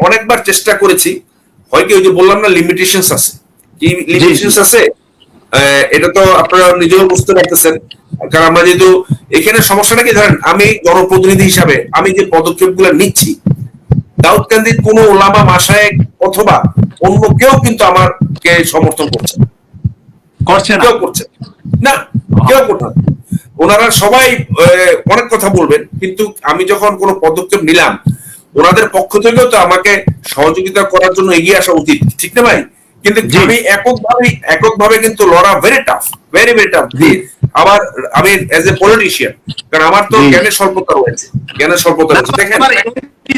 অনেকবার চেষ্টা করেছি, হয় কি ওই যে বললাম না লিমিটেশনস আছে। কি লিমিটেশনস আছে? এটা তো আপনারা নিজেও বুঝতে পারতেছেন, কারণ আমরা যেহেতু এখানে সমস্যাটা কি ধরেন, আমি জনপ্রতিনিধি হিসাবে আমি যে পদক্ষেপগুলো নিচ্ছি, দাউদকান্দির কোন ওলামা মাশায়েখ অথবা অন্য কেউ কিন্তু আমাকে সমর্থন করছে না, কেউ করছে না, কেউ করছে না। ওনারা সবাই অনেক কথা বলবেন, কিন্তু আমি যখন কোনো পদক্ষেপ নিলাম, ওনাদের পক্ষ থেকেও তো আমাকে সহযোগিতা করার জন্য এগিয়ে আসা উচিত, ঠিক না ভাই? কিন্তু আমি এককভাবে কিন্তু লড়া very tough, very very tough. আবার আমি এজ এ পলিটিশিয়ান, কারণ আমার তো জ্ঞানের স্বল্পতা রয়েছে, জ্ঞানের স্বল্পতা রয়েছে। দেখেন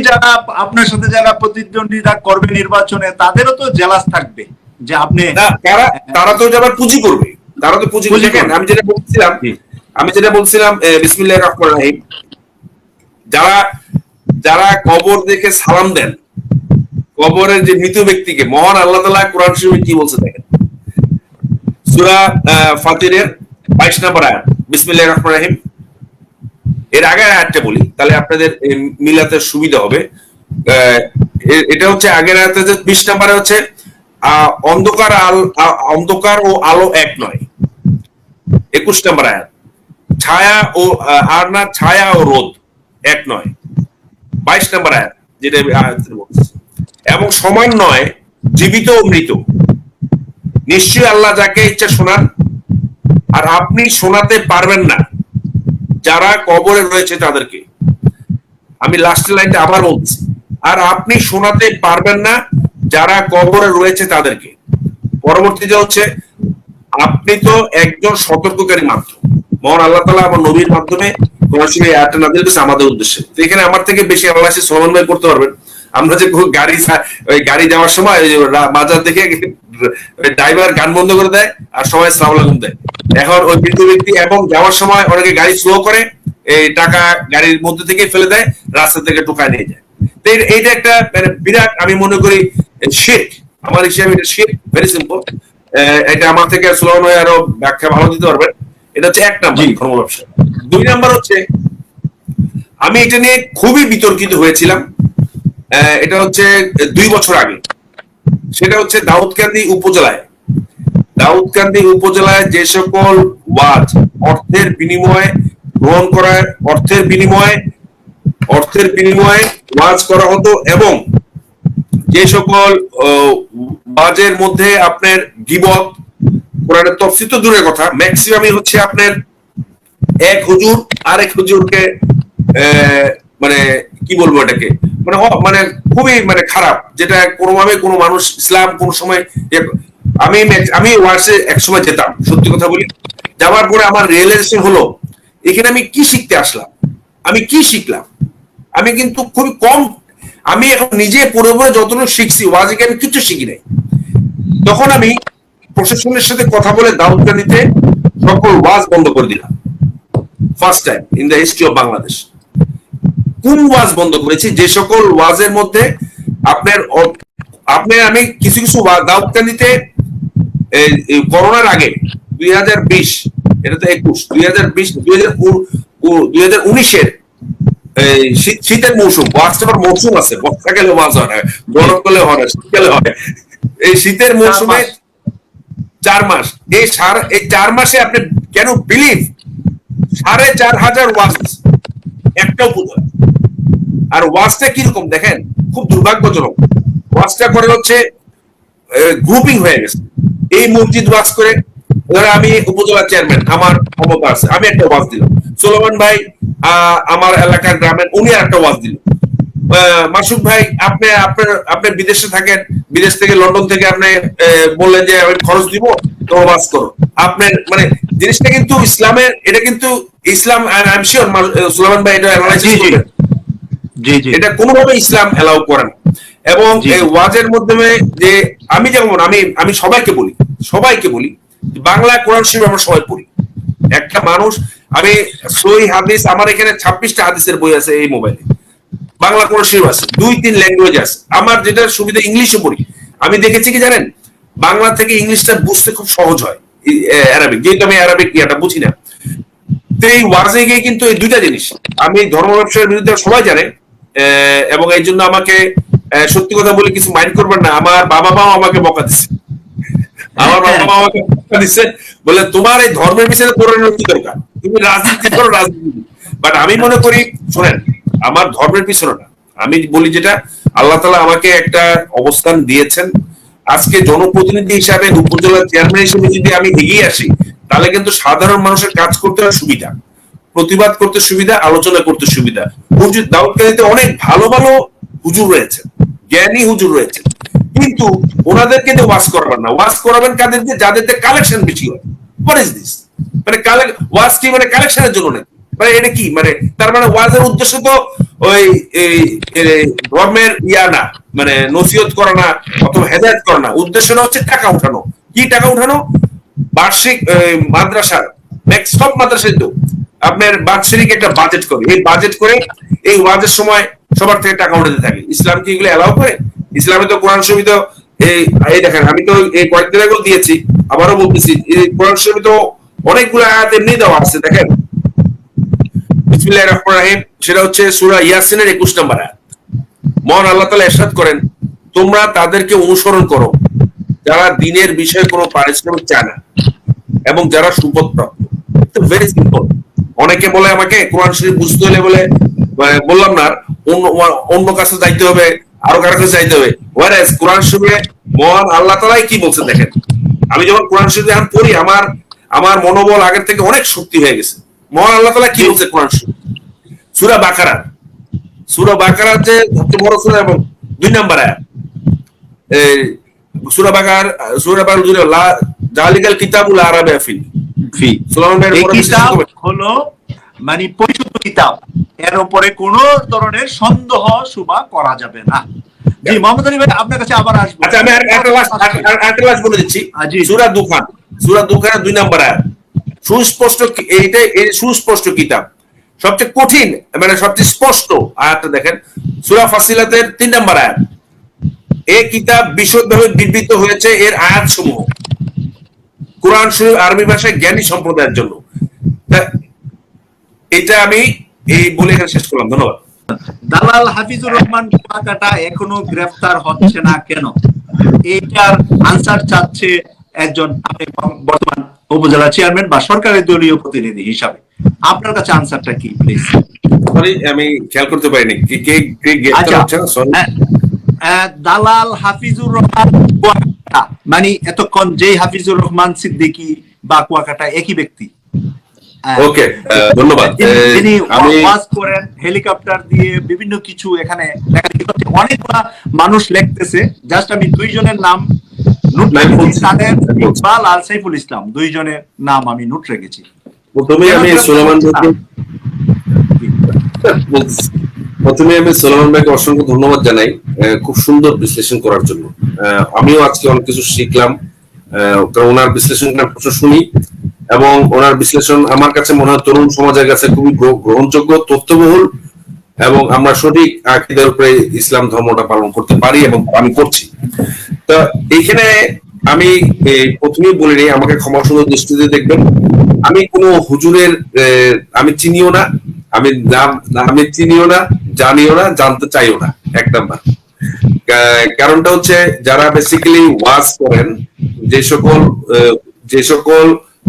যারা আপনার সাথে যারা প্রতিদ্বন্দ্বিতা করবে নির্বাচনে, তাদেরও তো জেলাস থাকবে যে আপনি, তারা তো আবার পুঁজি করবে, তারা তো পুঁজি করবে। দেখেন আমি যেটা বলছিলাম বিসমিল্লাহির রহমানির রহিম, যারা কবর দেখে সালাম দেন, কবরের যে মৃত ব্যক্তিকে, মহান আল্লাহ তাআলা কোরআন শরীফে কি বলছে দেখেন, সূরা ফাতিরের 22 নম্বর আয়াত, বিসমিল্লাহির রহমানির রহিম। এর আগের আয়াতটা বলি, তাহলে আপনাদের মিলাতে সুবিধা হবে। এটা হচ্ছে আগের আয়াতে, 20 নম্বরে হচ্ছে অন্ধকার ও আলো এক নয়। 21 নম্বর আয়াত, ছায়া ও আর না ছায়া ও রোদ এক নয়। 22 নম্বর আয়াত, যেটা বলছে, এবং সমান নয় জীবিত ও মৃত। নিশ্চয়ই আল্লাহ যাকে ইচ্ছা শোনান, আর আপনি শোনাতে পারবেন না যারা কবরে রয়েছে তাদেরকে। আমি লাস্টের লাইনটা আবার বলছি, আর আপনি শোনাতে পারবেন না যারা কবরে রয়েছে তাদেরকে। পরবর্তীতে হচ্ছে আপনি তো একজন সতর্ককারী মাত্র, মহান আল্লাহ তাআলা আমার নবীর মাধ্যমে কোরআন শরীফে আয়াতটা নাযিল করেছে আমাদের উদ্দেশ্যে। তো এখানে আমার থেকে বেশি অ্যানালাইসিস সোলাইমান ভাই করতে পারবেন। আমরা যে ওই গাড়ি যাওয়ার সময় ওই যে বাজার দেখে ড্রাইভার গান বন্ধ করে দেয় আর সবাই আসসালামু আলাইকুম দেয়। এখন ওই বৃদ্ধ ব্যক্তি এবং যাওয়ার সময় অনেকে গাড়ি স্লো করে এই টাকা গাড়ির মধ্যে থেকে ফেলে দেয়, রাস্তা থেকে টোকায় নিয়ে যায়। তো এইটা একটা মানে বিরাট আমি মনে করি শিরক, আমার হিসাবে এটা শিরক, ভেরি সিম্পল। এটা আমার থেকে সোলাইমান ভাই আরো ব্যাখ্যা ভালো দিতে পারবেন। এটা হচ্ছে এক নাম্বার ধর্ম ব্যবসা। দুই নাম্বার হচ্ছে আমি এটা নিয়ে খুবই বিতর্কিত হয়েছিলাম, এটা হচ্ছে 2 বছর আগে। সেটা হচ্ছে দাউদকান্দি উপজেলায় যে সকল ওয়াজ অর্থের বিনিময়ে গ্রহণ করা, অর্থের বিনিময়ে ওয়াজ করা হতো, এবং যে সকল ওয়াজের মধ্যে আপনার গীবত, কোরআনের তাফসীর তো দূরের কথা, ম্যাক্সিমামই হচ্ছে আপনার এক হুজুর আরেক হুজুরকে মানে কি বলবো এটাকে মানে মানে খুবই মানে খারাপ, যেটা কোনোভাবে কোনো মানুষ ইসলাম কোন সময়। আমি ওয়ার্সে এক সময় যেতাম, সত্যি কথা বলি, যাওয়ার পরে আমার রিয়েলাইজেশন হলো এখানে আমি কি শিখতে আসলাম, আমি কি শিখলাম। আমি কিন্তু খুবই কম, আমি এখন নিজে পুরোপুরি যতটুকু শিখছি ওয়াজে আমি কিছু শিখি নাই। তখন আমি প্রশাসনের সাথে কথা বলে দাউদকান্দিতে সকল ওয়াজ বন্ধ করে দিলাম, first time in the history of Bangladesh. কোন ওয়াজ বন্ধ করেছি? যে সকল ওয়াজের মধ্যে আপনার আমি কিছু দাউদকান্দিতে করোনার আগে 2020, এটা তো 21, 2019-এর শীতের মৌসুম, ওয়াজটা মৌসুম আছে, বর্ষাকালে ওয়াজ হয় না, গরমকালে হয় না, শীতকালে হয়। এই শীতের মৌসুমে 4 মাস, এই 4 মাসে আপনি কেন বিলিভ 4,500 ওয়াজ একটাও ভুল হয়। আর ওয়াজটা কিরকম দেখেন, খুব দুর্ভাগ্যজনক। ওয়াজটা করে হচ্ছে গ্রুপিং হয়ে গেছে। এই মসজিদ ওয়াজ করে, ধরে আমি উপজেলা চেয়ারম্যান, আমার ক্ষমতা আছে, আমি একটা ওয়াজ দিলাম। সোলাইমান ভাই আমার এলাকার গ্রামের, উনি একটা ওয়াজ দিল। মাসুদ ভাই আপনি বিদেশে থাকেন, বিদেশ থেকে লন্ডন থেকে আপনি বললেন যে আমি খরচ দিব, তো ওয়াজ করো। আপনার মানে জিনিসটা কিন্তু ইসলামের, এটা কিন্তু ইসলাম, আই এম শিওর সোলাইমান ভাই এটা অ্যানালাইসিস করবেন, এটা কোনোভাবে ইসলাম এলাও করে না। এবং এই ওয়াজের মাধ্যমে যে আমি যেমন আমি সবাইকে বলি বাংলা কোরআন শরীফ আমরা সবাই পড়ি। একটা মানুষ, আমি সহিহ হাদিস, আমার এখানে 26টা হাদিসের বই আছে এই মোবাইলে, বাংলা কোরআন শরীফ আছে, 2-3 ল্যাঙ্গুয়েজ আছে। আমার যেটা সুবিধা ইংলিশও পড়ি। আমি দেখেছি কি জানেন, বাংলা থেকে ইংলিশটা বুঝতে খুব সহজ হয়, অ্যারাবিক, যেহেতু আমি অ্যারাবিক ইয়াটা বুঝি না। তো এই ওয়াজে গিয়ে কিন্তু এই দুইটা জিনিস, আমি ধর্ম ব্যবসার বিরুদ্ধে সবাই জানে, এবং এই জন্য আমাকে সত্যি কথা বলে কিছু মাইন্ড করবেন না, আমার বাবা মাও আমাকে বকা দিচ্ছে, বলে তোমার এই ধর্মের পিছনে কোরআনের কি দরকার, তুমি রাজনীতি করো, রাজনীতি। বাট আমি মনে করি, শোনেন, আমার ধর্মের পিছনে না, আমি বলি যেটা আল্লাহ তাআলা আমাকে একটা অবস্থান দিয়েছেন, আজকে জনপ্রতিনিধি হিসাবে, উপজেলা চেয়ারম্যান হিসেবে যদি আমি এগিয়ে আসি, তাহলে কিন্তু সাধারণ মানুষের কাজ করতে সুবিধা, প্রতিবাদ করতে সুবিধা, আলোচনা করতে সুবিধা। হুজুর দাউদকান্দিতে অনেক ভালো ভালো হুজুর রয়েছে, জ্ঞানী হুজুর রয়েছে, কিন্তু ওনাদেরকে দিয়ে ওয়াজ করাবেন না। ওয়াজ করাবেন কাদেরকে? যাদেরকে কালেকশন বেশি হয়। What is this? মানে ওয়াজ কি মানে কালেকশনের জন্য নাকি? মানে এটা কি মানে, তার মানে ওয়াজের উদ্দেশ্য তো ওই ধর্মের ইয়া না, মানে নসিহত করা না অথবা হেদায়েত করা না, উদ্দেশ্যটা হচ্ছে টাকা উঠানো। কি টাকা উঠানো? বার্ষিক মাদ্রাসার, সব মাদ্রাসায় তো আপনার বাৎসরিক একটা বাজেট করে, এই বাজেট করে এই ওয়াজের সময় সবার থেকে টাকা উঠাতে থাকে। ইসলাম কি এগুলো এলাও করে? ইসলামে তো কোরআন শরীফ তো এই দেখেন, আমি তো এই কয়েকদিন আগেও দিয়েছি, আবারও বলতেছি, এই কোরআন শরীফ তো অনেকগুলো আয়াত এমনি দেওয়া আছে, দেখেন বিসমিল্লাহির রহমানির রহিম, সেটা হচ্ছে সূরা ইয়াসিনের 21 নম্বর আয়াত। মহান আল্লাহ তাআলা ইরশাদ করেন, তোমরা তাদেরকে অনুসরণ করো যারা দ্বীনের বিষয়ে কোনো পারিশ্রমিক চায় না এবং যারা সুপথ প্রাপ্ত। Very simple. অনেকে বলে আমাকে কোরআন শরীফ বুঝতে হলে বলে, বললাম না, অন্য কাছে যাইতে হবে, আরো কারো কাছে যাইতে হবে। ওয়ারেস কোরআন শরীফে মহান আল্লাহ তাআলাই কি বলছেন দেখেন। আমি যখন কোরআন শরীফ এখন পড়ি, আমার মনোবল আগের থেকে অনেক শক্তি হয়ে গেছে। মহান আল্লাহ তাআলা কি বলছে কোরআন শরীফ? সূরা বাকারা সূরা বাকারার যে সবচেয়ে বড় সূরা এবং 2 নম্বর আয়াত, এই সূরা বাকার লা জালিকাল কিতাবুল আরাবিয়া ফি সুলাইমান ভাইয়ের এই পরে কিতাব হলো মানে পরিশুদ্ধ কিতাব, এর উপরে কোন ধরনের সন্দেহ শুবা করা যাবে না। জি মোহাম্মদ আলী ভাই, আপনার কাছে আবার আসবো। আচ্ছা, আমি একটা লাস্ট বলে দিচ্ছি। সূরা দুখান 2 নম্বর আয়াত, সুস্পষ্ট, এই সুস্পষ্ট কিতাব, সবচেয়ে কঠিন মানে সবচেয়ে স্পষ্ট আয়াতটা দেখেন, সূরা ফাসিলাতের 3 নম্বর আয়াত, এই কিতাব বিশদভাবে বিবৃত হয়েছে এর আয়াত সমূহ কোরআন শরীফ আরবি ভাষায় জ্ঞানী সম্প্রদায়ের জন্য। এটা আমি এই বলে এখানে শেষ করলাম। ধন্যবাদ। দালাল হাফিজুর রহমান কুয়াকাটা এখনো গ্রেফতার হচ্ছে না কেন, এইটার আনসার চাচ্ছে একজন বর্তমান উপজেলা চেয়ারম্যান বা সরকারের দলীয় প্রতিনিধি হিসাবে। আপনার কাছে আনসারটা কি প্লিজ? সরি, আমি খেয়াল করতে পারিনি কে গ্রেফতার হচ্ছে না। সরি, দালাল হাফিজুর রহমান কুয়াকাটা মানে এতক্ষণ যে হাফিজুর রহমান সিদ্দিকী বা কুয়াকাটা একই ব্যক্তি। ওকে, ধন্যবাদ। তিনি আমি ওয়াজ করেন হেলিকপ্টার দিয়ে বিভিন্ন কিছু, এখানে লেখালেখি করছে, অনেকগুলা মানুষ লিখতেছে। জাস্ট আমি দুইজনের নাম নোট রেখেছি, তাদের ইকবাল আর সাইফুল ইসলাম, দুইজনের নাম আমি নোট রেখেছি। প্রথমে আমি সোলোমান ভাইকে অসংখ্য ধন্যবাদ জানাই খুব সুন্দর বিশ্লেষণ করার জন্য। আমিও আজকে অনেক কিছু শিখলাম, কারণ ওনার বিশ্লেষণ শুনি এবং ওনার বিশ্লেষণ আমার কাছে মনে হয় তরুণ সমাজের কাছে খুবই গ্রহণযোগ্য, তথ্যবহুল, এবং আমরা সঠিক আকীদার উপরে ইসলাম ধর্মটা পালন করতে পারি এবং আমি করছি। তো এইখানে আমি প্রথমেই বলিনি, আমাকে ক্ষমা সুন্দর দৃষ্টিতে দেখবেন। আমি কোনো হুজুরের আমি চিনিও না, আমি চিনিও না, জানিও না, জানতে চাইও না। এক নাম্বার কারণটা হচ্ছে, যারা বেসিক্যালি ওয়াজ করেন, যে সকল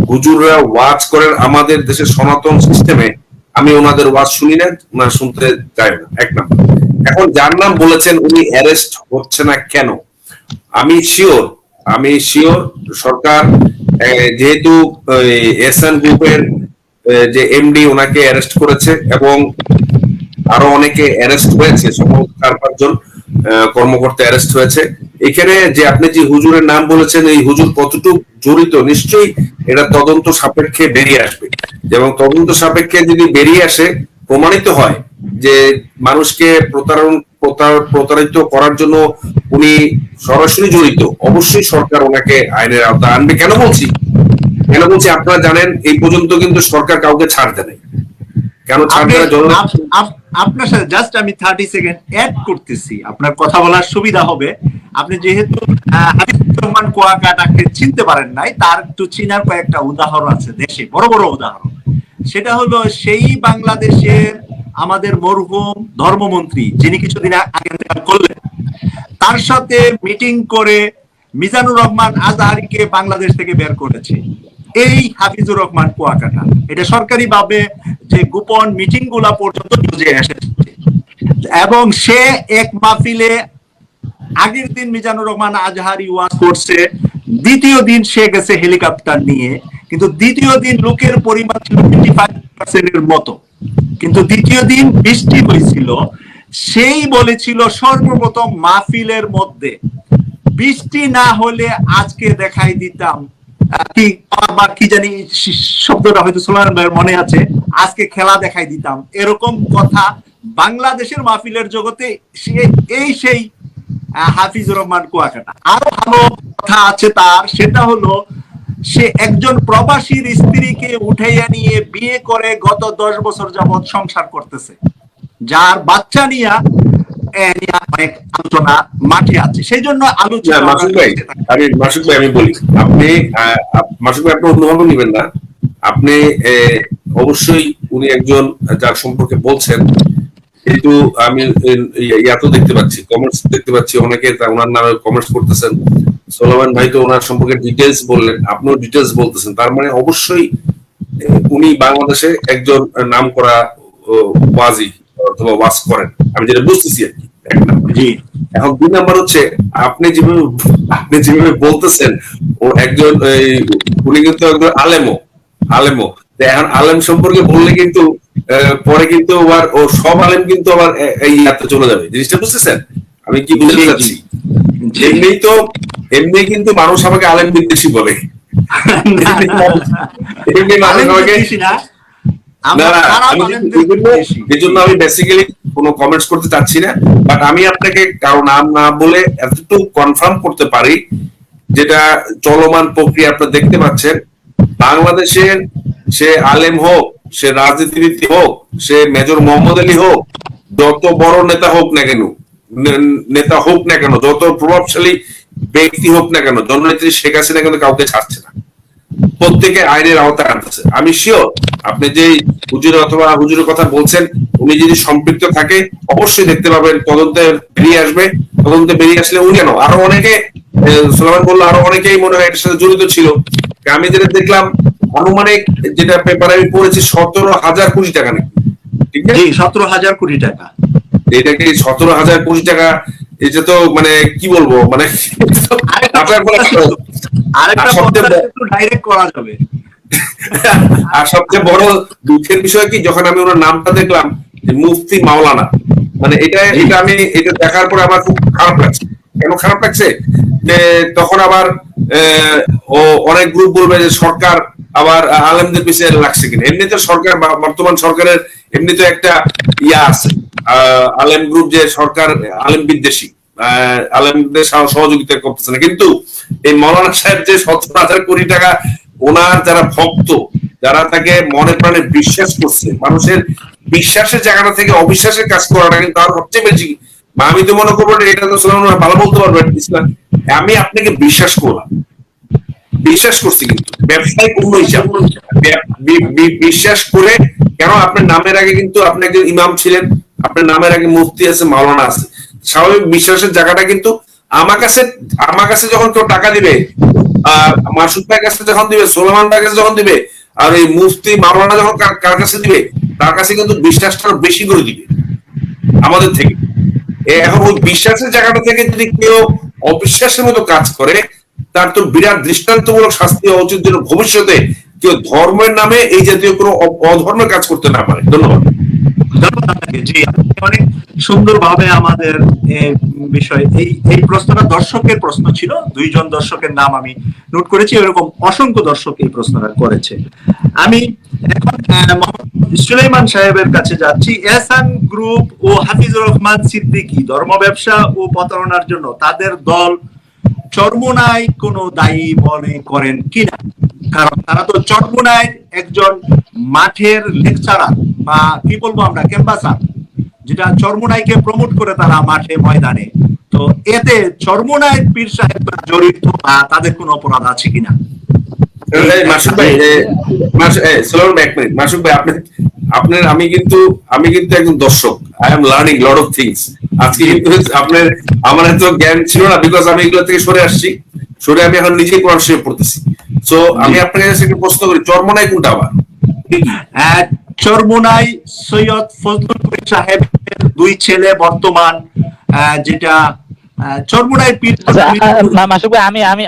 হুজুররা ওয়াজ করেন আমাদের দেশের সনাতন সিস্টেমে, আমি ওনাদের ওয়াজ শুনি না, ওনারা শুনতে চাই না। এক নাম্বার। এখন যার নাম বলেছেন উনি অ্যারেস্ট হচ্ছে না কেন, আমি শিওর সরকার যেহেতু এহসান গ্রুপের যে এমডি ওনাকে অ্যারেস্ট করেছে এবং আরো অনেকে অ্যারেস্ট হয়েছে, সম্ভবত 4-5 জন কর্মকর্তা অ্যারেস্ট হয়েছে। এখানে যে আপনি যে হুজুরের নাম বলেছেন, এই হুজুর কতটুকু জড়িত, নিশ্চয়ই এটা তদন্ত সাপেক্ষে বেরিয়ে আসবে, এবং তদন্ত সাপেক্ষে যদি বেরিয়ে আসে, প্রমাণিত হয় যে মানুষকে প্রতারিত করার জন্য উনি সরাসরি জড়িত, অবশ্যই সরকার ওনাকে আইনের আওতায় আনবে। কেন বলছি আপনারা জানেন, এই পর্যন্ত কিন্তু সরকার কাউকে ছাড় দেয় নাই। কেন ছাড় দেয়? আপনার সাথে জাস্ট আমি 30 সেকেন্ড অ্যাড করতেছি, আপনার কথা বলার সুবিধা হবে। আপনি যেহেতু হাফিজুর রহমান কুয়াকাটাকে চিনতে পারেন নাই, তার একটু চিনার কয়েকটা উদাহরণ আছে দেশে, বড় বড় উদাহরণ। সেটা হলো সেই বাংলাদেশের আমাদের মরহুম ধর্মমন্ত্রী, যিনি কিছুদিন আগে ইন্তেকাল করলেন, তার সাথে মিটিং করে মিজানুর রহমান আজহারীকে বাংলাদেশ থেকে বের করেছে এই হাফিজুর রহমান কুয়াকাটা। এটা সরকারি ভাবে যে গোপন মিটিং গুলা পর্যন্ত নিউজে এসেছে, এবং সে এক মাহফিলে আগের দিন মিজানুর রহমান আজহারী ওয়াজ করছে, দ্বিতীয় দিন সে গেছে হেলিকপ্টার নিয়ে, কিন্তু দ্বিতীয় দিন লোকের পরিমাণ ছিল 55% এর মতো, কিন্তু দ্বিতীয় দিন বৃষ্টি হয়েছিল। সেই বলেছিল সর্বপ্রথম মাহফিলের মধ্যে, বৃষ্টি না হলে আজকে দেখাই দিতাম কি জানি শব্দটা হয়তো সুলাইমান ভাইয়ের মনে আছে, আজকে খেলা দেখাই দিতাম, এরকম কথা বাংলাদেশের মাহফিলের জগতে সেই হাফিজুর রহমান কুয়াকাটা। আরো ভালো কথা আছে তার, সেটা হলো সে একজন প্রবাসীর স্ত্রীকে উঠাইয়া নিয়ে বিয়ে করে গত 10 বছর যাবৎ সংসার করতেছে, যার বাচ্চা নিয়ে অনেক আলোচনা মাঠে আছে। সেই জন্য আলোচনা। মাসুদ ভাই আমি বলি, আপনি আপনার অন্যভাবে নিবেন না। আপনি অবশ্যই উনি একজন যার সম্পর্কে বলছেন, কিন্তু আমি ইয়াতো দেখতে পাচ্ছি, কমেন্টস দেখতে পাচ্ছি, অনেকে ওনার নামে কমেন্টস করতেছেন। সোলোমান ভাই তো ওনার সম্পর্কে ডিটেলস বললেন, আপনিও ডিটেলস বলতেছেন, তার মানে অবশ্যই উনি বাংলাদেশে একজন নাম করা ওয়াজি অথবা ওয়াজ করেন, আমি যেটা বুঝতেছি আর কি। এখন 2 নাম্বার হচ্ছে, আপনি যেভাবে বলতেছেন, ও একজন উনি কিন্তু একজন আলেমও। এখন আলেম সম্পর্কে বললে কিন্তু পরে কিন্তু আবার ও সব আলেম কিন্তু আবার এই ইয়াতে চলে যাবে, জিনিসটা বুঝতেছেন আমি কি বুঝতে চাচ্ছি? এমনি কিন্তু মানুষ আমাকে আলেম বিদ্বেষী বলে, এমনি মানুষ আমাকে এই জন্য আমি বেসিক্যালি কোনো কমেন্টস করতে চাচ্ছি না, বাট আমি আপনাকে কারো নাম না বলে এতটুকু কনফার্ম করতে পারি যেটা চলমান প্রক্রিয়া আপনারা দেখতে পাচ্ছেন বাংলাদেশের, সে আলেম হোক, সে রাজনীতিবিদ হোক, সে মেজর মোহাম্মদ আলী হোক, যত বড় নেতা হোক না কেন, যত প্রভাবশালী ব্যক্তি হোক না কেন, জননেত্রী শেখ হাসিনা কিন্তু কাউকে ছাড়ছে না, প্রত্যেকে আইনের আওতায় আনতেছে। আমি শিওর আপনি যে হুজুর অথবা হুজুরের কথা বলছেন উনি যদি সম্পৃক্ত থাকে অবশ্যই দেখতে পাবেন তদন্তে বেরিয়ে আসবে। তদন্তে বেরিয়ে আসলে উনি কেন আরো অনেকে, সুলেমান বললো আরো অনেকেই মনে হয় এটার সাথে জড়িত ছিল। আমি যেটা দেখলাম আনুমানিক যেটা পেপারে আমি পড়েছি 17,000 কোটি টাকা নাকি, ঠিক আছে? 17,000 কোটি টাকা। এটা কি 17,000 কোটি টাকা? এটা তো মানে কি বলবো, মানে আর সবচেয়ে বড় দুঃখের বিষয় কি, যখন আমি ওনার নামটা দেখলাম মুফতি মাওলানা, মানে এটা আমি এটা দেখার পরে আমার খুব খারাপ লাগছে। কেন খারাপ লাগছে? যে তখন আবার ও অনেক গ্রুপ বলবে যে সরকার আবার আলেমদের পিছিয়ে লাগছে কিনা। এমনিতে সরকার, বর্তমান সরকারের এমনিতে একটা ইয়া আছে, আলেম গ্রুপ যে সরকার আলেম বিদ্বেষী, আলেমদের সহযোগিতা করতেছে না, কিন্তু এই মৌলানা সাহেব যে 17,000 কোটি টাকা, ওনার যারা ভক্ত, যারা তাকে মনে প্রাণে বিশ্বাস করছে, মানুষের বিশ্বাসের জায়গাটা থেকে অবিশ্বাসের কাজ করাটা কিন্তু আর সবচেয়ে বেশি। আমি তো মনে করবো এটা তো ভালো বলতে পারবেন, আমি আপনাকে বিশ্বাস করলাম, বিশ্বাস করছি, কিন্তু ব্যবসায় পূর্ণ হিসাব বিশ্বাস করে। কেন আপনার নামের আগে কিন্তু আপনি একজন ইমাম ছিলেন, আপনার নামের আগে মুফতি আছে, মাওলানা আছে, স্বাভাবিক বিশ্বাসের জায়গাটা কিন্তু আমার কাছে যখন কেউ টাকা দিবে, মাসুদ ভাইয়ের কাছে যখন দিবে, সোলেমান ভাইয়ের কাছে যখন দিবে, আর এই মুফতি মাওলানা যখন কার কাছে দিবে, তার কাছে কিন্তু বিশ্বাসটা বেশি করে দিবে আমাদের থেকে। এখন ওই বিশ্বাসের জায়গাটা থেকে যদি কেউ অবিশ্বাসের মতো কাজ করে, তার তো বিরাট দৃষ্টান্তমূলক শাস্তি হওয়া উচিত, যেন ভবিষ্যতে কেউ ধর্মের নামে এই জাতীয় কোনো অধর্মের কাজ করতে না পারে। ধন্যবাদ। জি, অনেক সুন্দরভাবে আমাদের বিষয় এই প্রশ্নটা দর্শকের প্রশ্ন ছিল, 2 জন দর্শকের নাম আমি নোট করেছি, এরকম অসংখ্য দর্শক এই প্রশ্নটা করেছে। আমি এখন সুলাইমান সাহেবের কাছে যাচ্ছি। এহসান গ্রুপ ও হাফিজুর রহমান সিদ্দিকী ধর্ম ব্যবসা ও প্রতারণার জন্য তাদের দল চরমোনাই কোনো দায়ী মনে করেন কিনা? কারণ তারা তো চরমোনাই একজন মাঠের লেকচারার বা কি বলবো আমরা ক্যাম্পাসার, যেটা চরমোনাইকে প্রমোট করে তারা মাঠে ময়দানে। তো এতে চরমোনাই পীর সাহেব জড়িত বা তাদের কোনো অপরাধ আছে কিনা? মাসুদ ভাই, মাসুদ ভাই, আপনার আমি কিন্তু একজন দর্শক। I am learning lot of things. আজকে কিন্তু আপনার আমার এত জ্ঞান ছিল না, বিকজ আমি এগুলো থেকে সরে আসছি, সরে আমি এখন নিজেই কোরআন শরীফ পড়তেছি। সো আমি আপনাকে একটা প্রশ্ন করি, চরমোনাই কোনটা আবার? চরমোনাই সৈয়দ ফজলুল করিম সাহেবের 2 ছেলে বর্তমান, যেটা চরমোনাই পীর। মাসুক ভাই,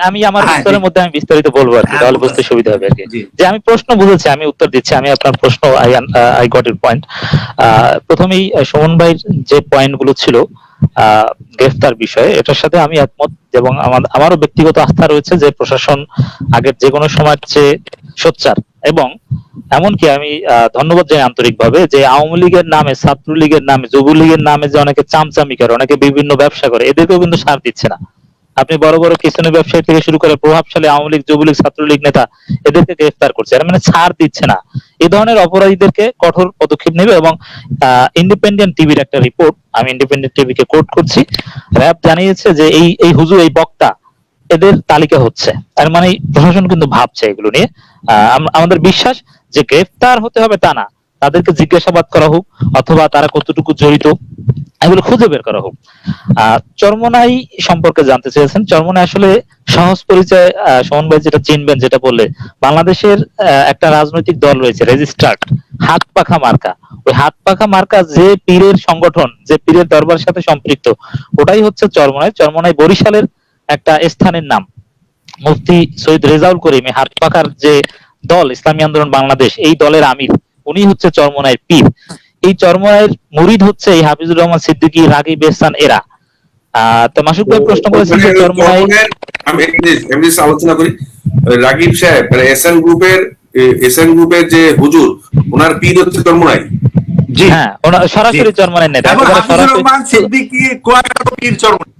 আমি আমার উত্তরের মধ্যে আমি বিস্তারিত বলবো আর কি, তাহলে বুঝতে সুবিধা হবে আর কি। যে আমি প্রশ্ন বুঝেছি, আমি উত্তর দিচ্ছি। আমি আপনার প্রশ্ন আই গট ইট পয়েন্ট। প্রথমেই সুমন ভাইয়ের যে পয়েন্ট গুলো ছিল গ্রেফতার বিষয়ে, এটার সাথে আমি একমত, এবং আমারও ব্যক্তিগত আস্থা রয়েছে যে প্রশাসন আগের যে কোনো সময়ের চেয়ে সোচ্চার। এবং এমনকি আমি ধন্যবাদ জানাই আন্তরিকভাবে যে আওয়ামী লীগের নামে, ছাত্রলীগের নামে, যুবলীগের নামে যে অনেকে চামচামি করে, অনেকে বিভিন্ন ব্যবসা করে, এদেরকেও কিন্তু সার দিচ্ছে না। আপনি বড় বড় কিচেনের ব্যবসায়ী থেকে শুরু করে প্রভাবশালী আওয়ামী লীগ, যুবলীগ, ছাত্রলীগ নেতা, এদেরকে গ্রেফতার করছে, এরা মানে ছাড় দিচ্ছে না। এই ধরনের অপরাধীদেরকে কঠোর পদক্ষেপ নেবে। এবং ইন্ডিপেন্ডেন্ট টিভির একটা রিপোর্ট, আমি ইন্ডিপেন্ডেন্ট টিভিকে কোট করছি, র‍্যাব জানিয়েছে যে এই হুজুর, এই বক্তা, এদের তালিকা হচ্ছে। তার মানে প্রশাসন কিন্তু ভাবছে এগুলো নিয়ে। আমাদের বিশ্বাস যে গ্রেফতার হতে হবে তা না, তাদেরকে জিজ্ঞাসাবাদ করা হোক, অথবা তারা কতটুকু জড়িত এগুলো খুঁজে বের করা হোক। চরমোনাই সম্পর্কে জানতে চেয়েছেন। চরমোনাই আসলে সহজ পরিচয়, সুমন ভাই যেটা চিনবেন, যেটা বললে, বাংলাদেশের একটা রাজনৈতিক দল রয়েছে রেজিস্টার্ড, হাত পাখা মার্কা। ওই হাত পাখা মার্কা যে পীরের সংগঠন, যে পীরের দরবারের সাথে সম্পৃক্ত, ওটাই হচ্ছে চরমোনাই। চরমোনাই বরিশালের একটা স্থানের নাম। মুফতি সৈয়দ রেজাউল করিম, হাত পাখার যে দল ইসলামী আন্দোলন বাংলাদেশ, এই দলের আমির, উনি হচ্ছে চরমনাইয়ের পীর। এই চরমনাইয়ের মুরিদ হচ্ছে এই হাফিজুর রহমান সিদ্দিকী, রাগিব এহসান এরা। তো মাসুক ভাই প্রশ্ন করেছেন যে চরমনাই, আমি এমনি আলোচনা করি। রাগিব সাহেব মানে এসএন গ্রুপের যে হুজুর, ওনার পীর হচ্ছে চরমনাই। জি, হ্যাঁ সরাসরি চরমনাই নেতা, এবং একেবারে হাফিজুর সরাসরি। রহমান সিদ্দিকী কুয়াকাটা পীর চরমনাই।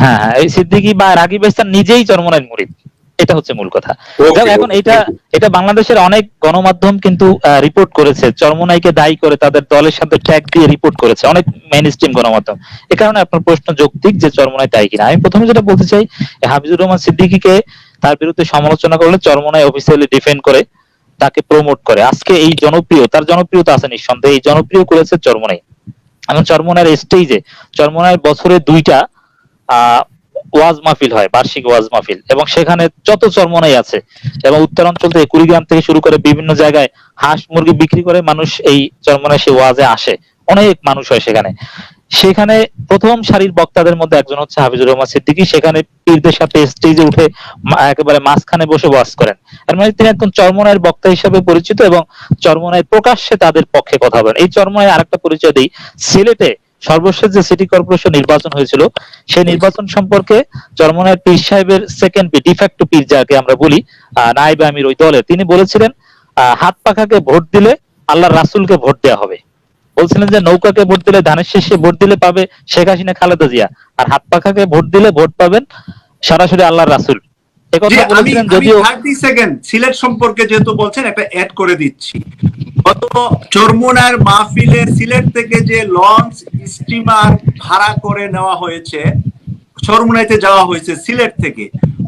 হ্যাঁ এই সিদ্দিকী বা রাগিব এহসান নিজেই চরমনাইয়ের মুরিদ, এটা হচ্ছে মূল কথা। যাক, এখন এটা বাংলাদেশের অনেক গণমাধ্যম কিন্তু রিপোর্ট করেছে, চরমনাইকে দায়ী করে তাদের দলের সাথে ট্যাগ দিয়ে রিপোর্ট করেছে অনেক মেইন স্ট্রিম গণমাধ্যম। এ কারণে আপনার প্রশ্ন যৌক্তিক যে চরমনাই দায়ী কিনা। আমি প্রথমে যেটা বলতে চাই, হাফিজুর রহমান সিদ্দিকীকে তার বিরুদ্ধে সমালোচনা করলে চরমনাই অফিসিয়ালি ডিফেন্ড করে, তাকে প্রমোট করে। আজকে এই তার জনপ্রিয়তা আছে নিঃসন্দেহে, এই জনপ্রিয় করেছে চরমনাই। এখন চরমনাইয়ের স্টেজে, চরমনাইয়ের বছরে 2টা ওয়াজ মাহফিল হয়, বার্ষিক ওয়াজ মাহফিল, এবং সেখানে যত চরমনাই আছে এবং উত্তরাঞ্চল থেকে কুড়িগ্রাম থেকে শুরু করে বিভিন্ন জায়গায় হাঁস মুরগি বিক্রি করে মানুষ এই চরমনাই সে ওয়াজে আসে, অনেক মানুষ হয় সেখানে। সেখানে প্রথম সারির বক্তাদের মধ্যে একজন হচ্ছে হাফিজুর রহমান সিদ্দিকী। সেখানে পীরদের সাথে স্টেজে উঠে একেবারে মাঝখানে বসে ওয়াজ করেন। এর মানে তিনি একজন চরমনাইয়ের বক্তা হিসেবে পরিচিত এবং চরমনাই প্রকাশ্যে তাদের পক্ষে কথা বলেন। এই চরমনাই আরেকটা পরিচয় দেই, সিলেটে সর্বশেষ যে সিটি কর্পোরেশন নির্বাচন হয়েছিল, সেই নির্বাচন সম্পর্কে চরমনাইয়ের পীর সাহেবের সেকেন্ড পীর, ডিফ্যাক্টো পীর যাকে আমরা বলি, নায়েবে আমির ওই দলের, তিনি বলেছিলেন হাত পাখাকে ভোট দিলে আল্লাহর রাসূলকে ভোট দেওয়া হবে। বলছিলেন যে নৌকাকে ভোট দিলে, ধানের শীষে ভোট দিলে পাবে শেখ হাসিনা খালেদা জিয়া, আর হাত পাখাকে ভোট দিলে ভোট পাবেন সরাসরি আল্লাহর রাসূল। একথা বলেছিলেন। যদিও 30 সেকেন্ড সিলেট সম্পর্কে যেহেতু বলছেন, একটা অ্যাড করে দিচ্ছি। গত চরমনাইয়ের মাহফিলে সিলেট থেকে যে লঞ্চ স্টিমার ভাড়া করে নেওয়া হয়েছে, চরমনাইতে যাওয়া হয়েছে সিলেট থেকে,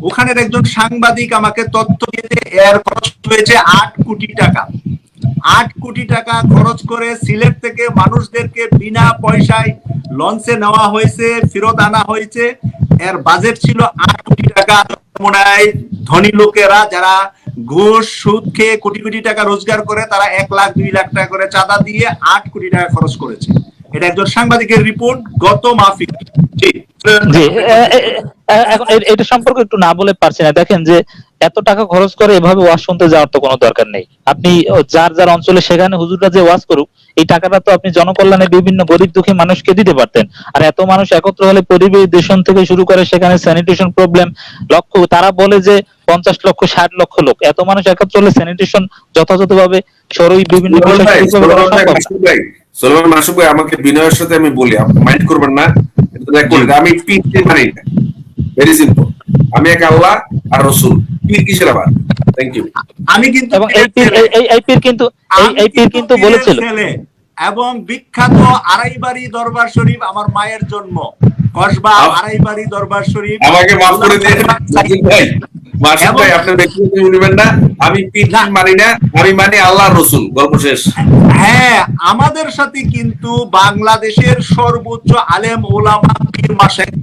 ওখানের একজন সাংবাদিক আমাকে তথ্য দিয়েছে এর খরচ হয়েছে 8 কোটি টাকা। 8 কোটি টাকা খরচ করে সিলেট থেকে মানুষদেরকে বিনা পয়সায় লঞ্চে নেওয়া হয়েছে, ফেরত আনা হয়েছে। এর বাজেট ছিল 8 কোটি টাকা। মনে হয় ধনী লোকেরা যারা ঘুষ সুদ খেয়ে কোটি কোটি টাকা রোজগার করে, তারা 1 লাখ 2 লাখ টাকা করে চাঁদা দিয়ে 8 কোটি টাকা খরচ করেছে। এটা একজন সাংবাদিকের রিপোর্ট গত মাহফিল। জি জি, এখন এটা সম্পর্কে একটু না বলে পারছি না। দেখেন যে এত টাকা খরচ করে এভাবে ওয়াজ শুনতে যাওয়ার তো কোনো দরকার নেই। আপনি যার যার অঞ্চলে সেখানে হুজুররা যে ওয়াজ করুক, এই টাকাটা তো আপনি জনকল্যাণে বিভিন্ন গরিব দুঃখী মানুষকে দিতে পারতেন। আর এত মানুষ একত্র হলে পরিবেশ দূষণ থেকে শুরু করে সেখানে স্যানিটেশন প্রবলেম তারা বলে যে 50 লক্ষ 60 লক্ষ লোক, এত মানুষ একত্র হলে স্যানিটেশন যথাযথভাবে সরই বিভিন্ন বিষয় সোলোমান মাসুক ভাই, আমাকে বিনয়ের সাথে আমি বলি, আপনি মাইন্ড করবেন না, আমি পীর মানি না, ভেরি সিম্পল। আমি এক আল্লাহ আর রাসূল, পীর কিসের আবার? Thank you. আমি কিন্তু এবং এই পীর কিন্তু বলেছিল, এবং বিখ্যাত আড়াইবাড়ি দরবার শরীফ আমার মায়ের জন্ম, কসবা আড়াইবাড়ি দরবার শরীফ। আমাকে মাফ করে দিন মাসুক ভাই, মাসুক ভাই আপনার ব্যক্তিগত বলবেন না, আমি পীর মানি না, আমি মানি আল্লাহ রাসূল, গল্প শেষ। হ্যাঁ, আমাদের সাথে কিন্তু বাংলাদেশের সর্বোচ্চ আলেম ওলামা পীর মাশায়েখ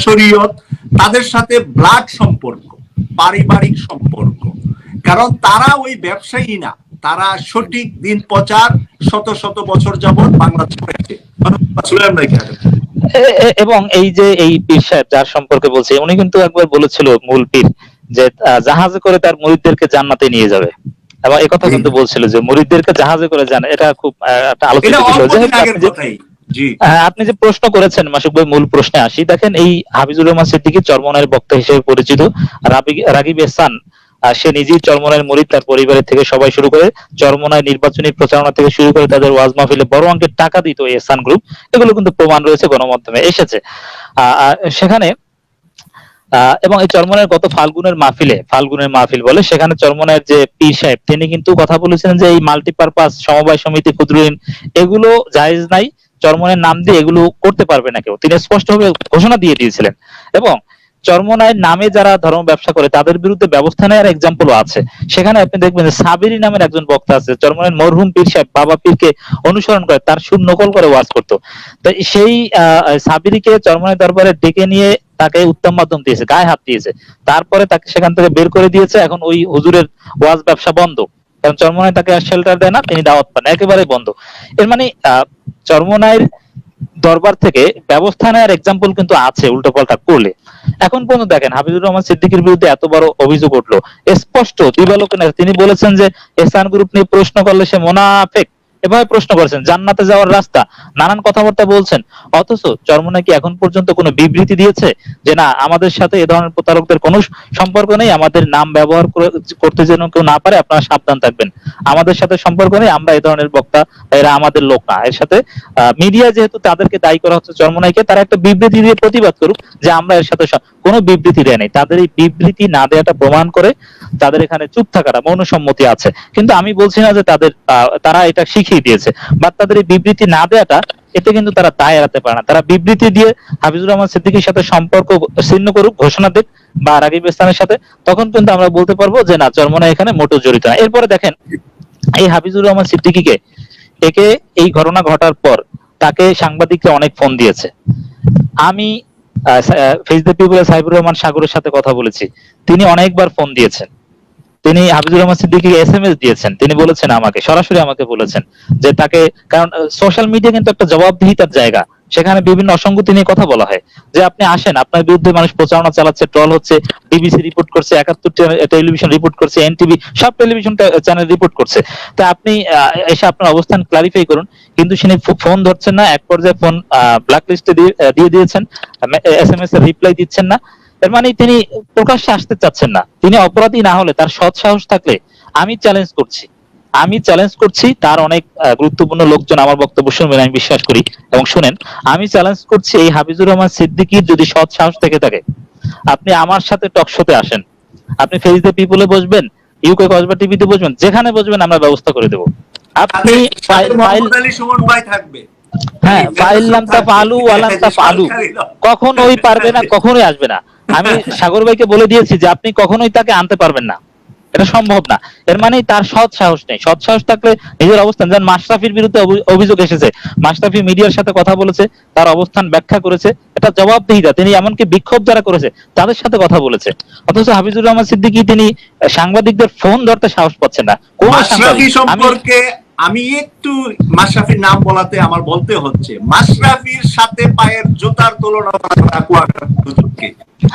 শরীয়ত, তাদের সাথে ব্লাড সম্পর্ক, পারিবারিক সম্পর্ক। কারণ তারা ওই ব্যবসায়ী না, তারা সঠিক দিন প্রচার শত শত বছর যাবত বাংলাদেশে করেছে। এবং এই যে এই পীর সাহেব যার সম্পর্কে বলছে, উনি কিন্তু একবার বলেছিল মূল পীর যে জাহাজে করে তার মুরিদদেরকে জান্নাতে নিয়ে যাবে, এবং এই কথা কিন্তু বলছিল যে মুরিদদেরকে জাহাজে করে যান। এটা খুব একটা আলোচিত বিষয়। আপনি যে প্রশ্ন করেছেন মাসুক ভাই, মূল প্রশ্নে আসি। দেখেন এই হাফিজুর রহমান সিদ্দিকী চরমনাইয়ের বক্তা হিসেবে পরিচিত। রাগিব এহসান সে নিজেই চরমনাইয়ের মুরিদ, তার পরিবারের থেকে সবাই শুরু করে চরমনাই নির্বাচনী প্রচারণা থেকে শুরু করে তাদের ওয়াজ মাহফিলে বড় অঙ্কের টাকা দিত এহসান গ্রুপ। এগুলো কিন্তু প্রমাণ রয়েছে, গণমাধ্যমে এসেছে সেখানে। এবং এই চরমনাইয়ের গত ফাল্গুনের মাহফিল বলে, সেখানে চরমনাইয়ের যে পীর সাহেব তিনি কিন্তু কথা বলেছিলেন যে এই মাল্টিপারপাস সমবায় সমিতি, ক্ষুদ্র ঋণ, এগুলো জায়েজ নাই, চরমনাইয়ের নাম দিয়ে এগুলো করতে পারবে না কেউ। তিনি স্পষ্টভাবে ঘোষণা দিয়ে দিয়েছিলেন। এবং চরমনাইয়ের নামে যারা ধর্ম ব্যবসা করে তাদের বিরুদ্ধে ব্যবস্থা নেওয়ার এক্সাম্পলও আছে। সেখানে আপনি দেখবেন যে সাবিরি নামের একজন বক্তা আছে, চরমনাইয়ের মরহুম পীর সাহেব বাবা পীরকে অনুসরণ করে তার সুর নকল করে ওয়াজ করতো। তো সেই সাবিরিকে চরমনাই দরবারে ডেকে নিয়ে তাকে উত্তম মাধ্যম দিয়েছে, গায়ে হাত দিয়েছে, তারপরে তাকে সেখান থেকে বের করে দিয়েছে। এখন ওই হুজুরের ওয়াজ ব্যবসা বন্ধ, কারণ চরমনাই তাকে আর শেল্টার দেয় না, তিনি দাওয়াত পান, একেবারে বন্ধ। এর মানে চরমনাইয়ের দরবার থেকে ব্যবস্থা নেওয়ার এক্সাম্পল কিন্তু আছে উল্টো পাল্টা করলে। এখন পর্যন্ত দেখেন হাফিজুর রহমান সিদ্দিকীর বিরুদ্ধে এত বড় অভিযোগ উঠলো, স্পষ্ট দিবালোকে তিনি বলেছেন যে এহসান গ্রুপ নিয়ে প্রশ্ন করলে সে মুনাফিক, এভাবে প্রশ্ন করেছেন, জান্নাতে যাওয়ার রাস্তা, নানান কথাবার্তা বলছেন। অথচ চরমোনাই কি এখন পর্যন্ত কোনো বিবৃতি দিয়েছে যে না আমাদের সাথে এ ধরনের প্রতারকদের কোনো সম্পর্ক নেই, আমাদের নাম ব্যবহার করতে যেন কেউ না পারে, আপনারা সাবধান থাকবেন, আমাদের সাথে সম্পর্ক নেই, আমরা এই ধরনের বক্তা, এরা আমাদের লোক না। এর সাথে মিডিয়া যেহেতু তাদেরকে দায়ী করা হচ্ছে চরমোনাইকে, তারা একটা বিবৃতি দিয়ে প্রতিবাদ করুক যে আমরা এর সাথে কোনো বিবৃতি দেয় নাই। তাদের এই বিবৃতি না দেওয়াটা প্রমাণ করে তাদের এখানে চুপ থাকাটা মৌন সম্মতি আছে। কিন্তু আমি বলছি না যে তারা এটা শিখিয়ে দিয়েছে, বা তাদের এই বিবৃতি না দেওয়াটা এতে কিন্তু তারা দায় এড়াতে পারে না। তারা বিবৃতি দিয়ে হাফিজুর রহমান সিদ্দিকীর সাথে সম্পর্ক ছিন্ন করুক, ঘোষণা দিক, বা রাগিব ইসলামের সাথে, তখন কিন্তু আমরা বলতে পারবো যে না চরমোনাই এখানে মোটেও জড়িত না। এরপরে দেখেন এই হাফিজুর রহমান সিদ্দিকীকে এই ঘটনা ঘটার পর তাকে সাংবাদিকরা অনেক ফোন দিয়েছে। আমি face the people Saibur Rahman সাগরের সাথে কথা বলেছি, তিনি অনেকবার ফোন দিয়েছেন, তিনি হাফিজুর রহমান সিদ্দিকীকে SMS দিয়েছেন, তিনি বলেছেন আমাকে সরাসরি আমাকে বলেছেন যে তাকে, কারণ সোশ্যাল মিডিয়া কিন্তু একটা জবাবদিহিতার জায়গা, সেখানে বিভিন্ন অসঙ্গতি নিয়ে কথা বলা হয় যে আপনি আসেন, আপনার বিরুদ্ধে মানুষ প্রচারণা চালাচ্ছে, ট্রল হচ্ছে, BBC রিপোর্ট করছে, 71 টেলিভিশন রিপোর্ট করছে, NTV সব টেলিভিশন চ্যানেল রিপোর্ট করছে, তা আপনি এসে আপনার অবস্থান ক্লারিফাই করুন। কিন্তু তিনি ফোন ধরছেন না, এক পর্যায়ে ফোন ব্ল্যাক লিস্টে দিয়ে দিয়েছেন, SMS এর রিপ্লাই দিচ্ছেন না। এর মানে তিনি প্রকাশ্যে আসতে চাচ্ছেন না। তিনি অপরাধী না হলে, তার সৎ সাহস থাকলে আমি চ্যালেঞ্জ করছি, তার অনেক গুরুত্বপূর্ণ লোকজন আমার বক্তব্য শুনবেন আমি বিশ্বাস করি, এবং শুনেন, আমি চ্যালেঞ্জ করছি এই হাফিজুর রহমান সিদ্দিকীর যদি সৎ সাহস থেকে থাকে, আপনি আমার সাথে টক শোতে আসেন, আপনি ফেস দ্য পিপলে বসবেন, ইউকে কসবা টিভিতে বসবেন, যেখানে বসবেন আমরা ব্যবস্থা করে দেব। আপনি হ্যাঁ ফাইলাম তাফআলু ওয়ালাম তাফআলু, কখনোই পারবে না, কখনোই আসবে না। আমি সাগর ভাইকে বলে দিয়েছি যে আপনি কখনোই তাকে আনতে পারবেন না, এটা সম্ভব না। এর মানে তার সৎ সাহস নেই। সৎ সাহস থাকলে নিজের অবস্থান, যেন মাশরাফির বিরুদ্ধে অভিযোগ এসেছে, মাশরাফি মিডিয়ার সাথে কথা বলেছে, তার অবস্থান ব্যাখ্যা করেছে, এটা জবাবদিহিতা, তিনি এমনকি বিক্ষোভ যারা করেছে তাদের সাথে কথা বলেছে। অথচ হাফিজুর রহমান সিদ্দিকী তিনি সাংবাদিকদের ফোন ধরতে সাহস পাচ্ছেন না। কোন সাংবাদিক সম্পর্কে আমি একটু মাশরাফির নাম বলাতে আমার বলতে হচ্ছে, মাশরাফির সাথে পায়ের জুতার তুলনা করা কুয়াকাটাকে,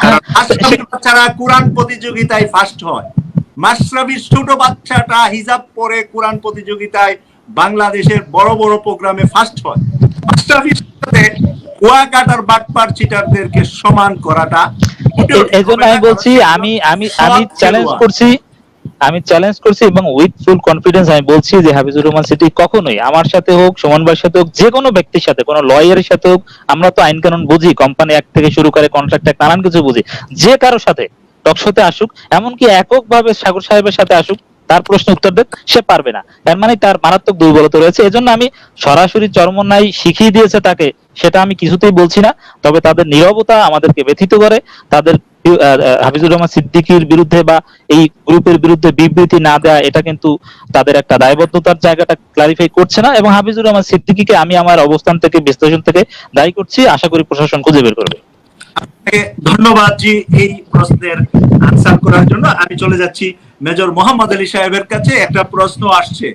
কারণ মাশরাফির বাচ্চারা কোরআন প্রতিযোগিতায় ফার্স্ট হয়, মাশরাফির ছোট বাচ্চাটা হিজাব পরে কোরআন প্রতিযোগিতায় বাংলাদেশের বড় বড় প্রোগ্রামে ফার্স্ট হয়। মাশরাফির সাথে কুয়াকাটার বাটপার চিটারদেরকে সমান করাটা, এজন্য আমি বলছি, আমি চ্যালেঞ্জ করছি এবং উইথ ফুল কনফিডেন্স আমি বলছি যে হাফিজুর রহমান সিদ্দিকী কখনোই আমার সাথে হোক, সুমন ভাইয়ের সাথে হোক, যে কোনো ব্যক্তির সাথে, কোনো লয়ারের সাথে হোক, আমরা তো আইন কানুন বুঝি, কোম্পানি অ্যাক্ট থেকে শুরু করে কন্ট্রাক্ট অ্যাক্ট নানান কিছু বুঝি, যে কারোর সাথে টকশোতে আসুক, এমনকি এককভাবে সাগর সাহেবের সাথে আসুক, তার প্রশ্ন উত্তর দেখ, সে পারবে না। তার মানে তার মারাত্মক দুর্বলতা রয়েছে। এজন্য আমি সরাসরি চরমোনাই শিখিয়ে দিয়েছে তাকে, সেটা আমি কিছুতেই বলছি না। তবে তাদের নীরবতা আমাদেরকে ব্যথিত করে। তাদের হাফিজুর রহমান সিদ্দিকীর বিরুদ্ধে বা এই গ্রুপের বিরুদ্ধে বিবৃতি না দেয়া, এটা কিন্তু তাদের একটা দায়বদ্ধতার জায়গাটা ক্লারিফাই করছে না। এবং হাফিজুর রহমান সিদ্দিকীকে আমি আমার অবস্থান থেকে, বিশ্লেষণ থেকে দায়ী করছি। আশা করি প্রশাসন খুঁজে বের করবে। ধন্যবাদ জি এই প্রশ্নের আনসার করার জন্য। আমি চলে যাচ্ছি মেজর মোহাম্মদ আলী সাহেবের কাছে। একটা প্রশ্ন আসছে,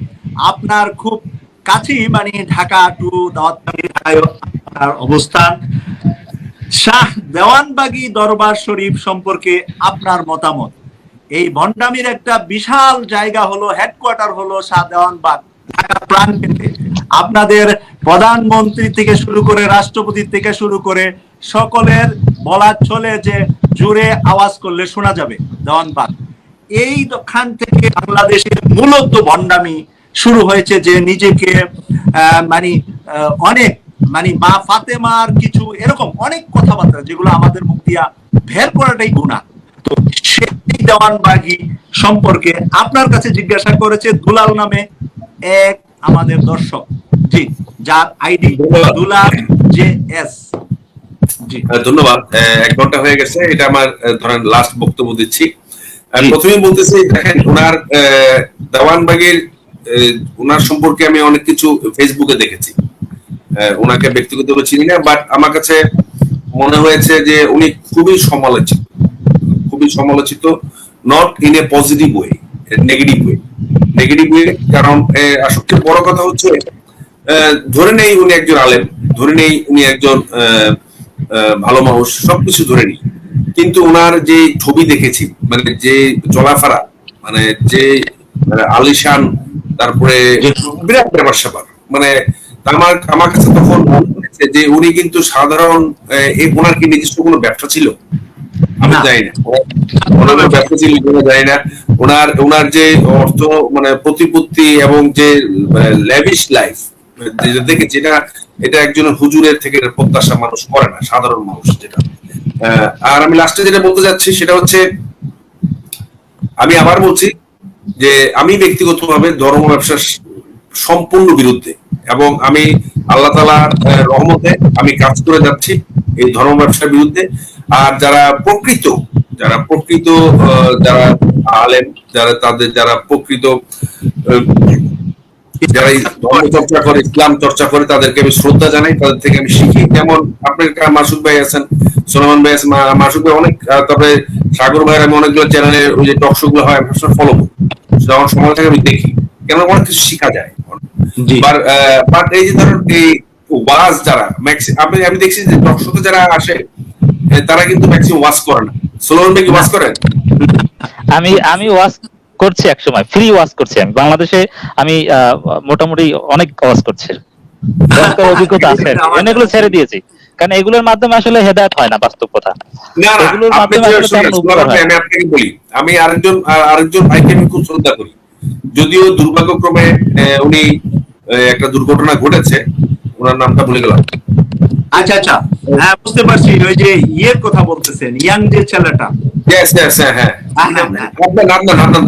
আপনার খুব কাছেই, মানে ঢাকা টু দাওয়াতখালী অবস্থান, শাহ দেওয়ানবাগী দরবার শরীফ সম্পর্কে আপনার মতামত? এই ভণ্ডামির একটা বিশাল জায়গা হলো, হেডকোয়ার্টার হলো শাহ দেওয়ানবাগ, ঢাকা প্রাণকেন্দ্রে। আপনাদের প্রধানমন্ত্রী থেকে শুরু করে রাষ্ট্রপতি থেকে শুরু করে সকলের বলা চলে যে জোরে আওয়াজ করলে শোনা যাবে দেওয়ানবাগ। এই দোকান থেকে বাংলাদেশের মূলত ভণ্ডামি শুরু হয়েছে, যে নিজেকে অনেক মা ফাতেমার কিছু এরকম অনেক কথাবার্তা যেগুলো আমাদের মুখ দিয়া বের করাটাই গুনাহ। তো সেই দেওয়ানবাগী সম্পর্কে আপনার কাছে জিজ্ঞাসা করেছে দুলাল নামে এক আমাদের দর্শক, জি, যার আইডি দুলাল JS। জি ধন্যবাদ। 1 ঘন্টা হয়ে গেছে, এটা আমার ধরেন লাস্ট বক্তব্য দিচ্ছি। প্রথমেই বলতেছি, দেখেন ওনার দেওয়ানবাগের ওনার সম্পর্কে আমি অনেক কিছু ফেসবুকে দেখেছি। ওনাকে ব্যক্তিগতভাবে চিনি না, বাট আমার কাছে মনে হয়েছে যে উনি খুবই সমালোচিত, not in a positive way, negative way. কারণ সবচেয়ে বড় কথা হচ্ছে, ধরে নেই উনি একজন আলেম, ধরে নেই উনি একজন ভালো মানুষ, সবকিছু ধরে নেই, কিন্তু ওনার যে ছবি দেখেছি, মানে যে চলাফেরা, মানে যে আলিশান, তারপরে বিরাট ব্যাপার স্যাপার, মানে আমার আমার কাছে তখন মনে হয়েছে যে উনি কিন্তু সাধারণ, ওনার কি নিজস্ব কোনো ব্যবসা ছিল আমি জানি না, ওনার ব্যবসা ছিল কিনা জানি না। ওনার যে অর্থ, মানে প্রতিপত্তি এবং যে ল্যাভিশ লাইফ দেখে, যেটা এটা একজন হুজুরের থেকে প্রত্যাশা মানুষ করে না, সাধারণ মানুষ যেটা। আর আমি লাস্টে যেটা বলতে যাচ্ছি সেটা হচ্ছে, আমি আবার বলছি যে আমি ব্যক্তিগতভাবে ধর্ম ব্যবসার সম্পূর্ণ বিরুদ্ধে, এবং আমি আল্লাহ তাআলার রহমতে আমি কাজ করে যাচ্ছি এই ধর্ম ব্যবসার বিরুদ্ধে। আর যারা প্রকৃত যারা আলেম, যারা প্রকৃত যারা এই ধর্ম চর্চা করে, ইসলাম চর্চা করে, তাদেরকে আমি শ্রদ্ধা জানাই, তাদের থেকে আমি শিখি। যেমন আপনার মাসুদ ভাই আছেন, সোলাইমান ভাই আছেন, মাসুদ ভাই অনেক, তারপরে সাগর ভাইয়ের আমি অনেকগুলো চ্যানেলে ওই যে টক শো গুলো হয় ফলো করি, যখন সময় থেকে আমি দেখি, কেন অনেক কিছু শিখা যায়। বাট এই যে ধরুন এই ওয়াজ যারা আমি দেখছি যে টক শোতে যারা আসে তারা কিন্তু ম্যাক্সিমাম ওয়াজ করে না। সোলাইমান ভাই কি ওয়াজ করেন? আমি ওয়াজ করছি, এক সময় ফ্রি ওয়াজ করছি আমি বাংলাদেশে। আমি মোটামুটি অনেক ওয়াজ করছি, অভিজ্ঞতা আছে, এগুলো ছেড়ে দিয়েছি, কারণ এগুলোর মাধ্যমে আসলে হেদায়েত হয় না, বাস্তব কথা। না না, এগুলোর আপনি মাধ্যমে আসলে তেমন উপকার হয় আমি না। আপনাকে বলি, আমি আরেকজন ভাইকে আমি খুব শ্রদ্ধা করি, যদিও দুর্ভাগ্যক্রমে উনি একটা দুর্ঘটনা ঘটেছে, ওনার নামটা ভুলে গেলাম। আচ্ছা আচ্ছা, হ্যাঁ বুঝতে পারছি, ওই যে ইয়ের কথা বলতেছেন, ইয়াং যে ছেলেটা। ইয়েস ইয়েস, হ্যাঁ হ্যাঁ, আদনান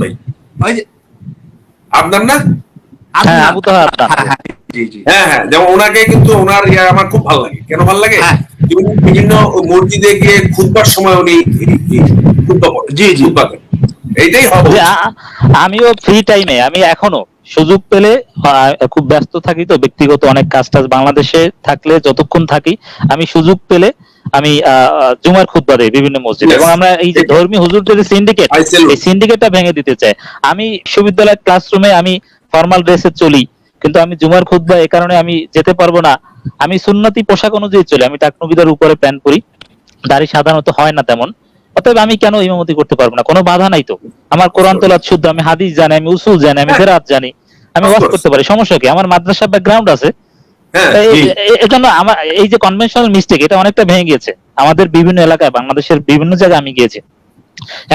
ভাই, ওই যে আদনান না? হ্যাঁ, আবু তাহা আদনান। জি জি, হ্যাঁ হ্যাঁ, যেমন ওনাকে কিন্তু ওনার আমার খুব ভালো লাগে। কেন ভালো লাগে? উনি বিভিন্ন মসজিদে গিয়ে খুতবার সময় উনি খুতবা পড়েন। জি জি, এইটাই হবে। আমিও ফ্রি টাইমে, আমি এখনো সুযোগ পেলে, খুব ব্যস্ত থাকি তো, ব্যক্তিগত অনেক কাজ টাজ বাংলাদেশে থাকলে যতক্ষণ থাকি, আমি সুযোগ পেলে আমি জুমার খুতবা দেই বিভিন্ন মসজিদে। এবং আমরা এই যে ধর্মীয় হুজুরদের সিন্ডিকেট, এই সিন্ডিকেটটা ভেঙে দিতে চাই। আমি বিশ্ববিদ্যালয়ের ক্লাসরুমে আমি ফর্মাল ড্রেসে চলি, কিন্তু আমি জুমার খুতবা এই কারণে আমি যেতে পারবো না, আমি সুন্নতি পোশাক অনুযায়ী চলি, আমি টাকনুবিদার উপরে প্যান্ট পরি, দাড়ি সাধারণত হয় না তেমন। অতএব আমি কেন ইমামতি করতে পারবো না? কোনো বাধা নাই তো। আমার কোরআন তেলাওয়াত শুদ্ধ, আমি হাদিস জানি, আমি উসুল জানি, আমি ফিরআত জানি, আমি ওয়াজ করতে পারি, সমস্যা কি? আমার মাদ্রাসা ব্যাকগ্রাউন্ড আছে। এজন্য আমার এই যে কনভেনশনাল মিস্টেক, এটা অনেকটা ভেঙে গিয়েছে আমাদের বিভিন্ন এলাকায়, বাংলাদেশের বিভিন্ন জায়গায় আমি গিয়েছি।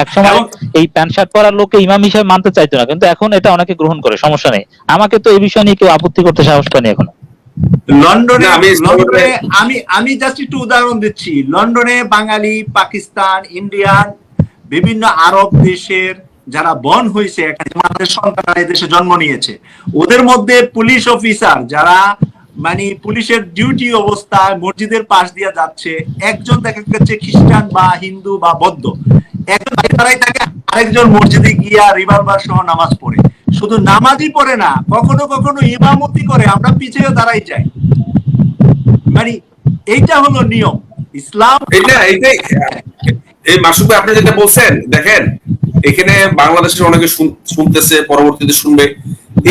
একসময় এই প্যান্ট শার্ট পরার লোককে ইমাম হিসেবে মানতে চাইতো না, কিন্তু এখন এটা অনেকে গ্রহণ করে, সমস্যা নেই। আমাকে তো এই বিষয় নিয়ে কেউ আপত্তি করতে সাহস পায়নি এখনো। লন্ডনে আমি জাস্ট একটু উদাহরণ দিচ্ছি। লন্ডনে বাঙালি, পাকিস্তান, ইন্ডিয়ান, বিভিন্ন আরব দেশের যারা বর্ন হয়েছে, এখানে আমাদের সন্তানরা এই দেশে জন্ম নিয়েছে, ওদের মধ্যে পুলিশ অফিসার যারা মানে পুলিশের ডিউটি অবস্থায় মসজিদের পাশ দিয়ে যাচ্ছে, একজন দেখা যাচ্ছে খ্রিস্টান বা হিন্দু বা বৌদ্ধ, একজন দাঁড়াই থাকে, আরেকজন মসজিদে গিয়া রিভলভার সহ নামাজ পড়ে। শুধু নামাজই পড়ে না, কখনো কখনো ইমামতি করে, আমরা পিছিয়ে দাঁড়াই যাই। মানে এইটা হলো নিয়ম ইসলাম। এইটাই এই মাসুদ আপনি যেটা বলছেন, দেখেন এখানে বাংলাদেশের অনেকে শুনতেছে, পরবর্তীতে শুনবে,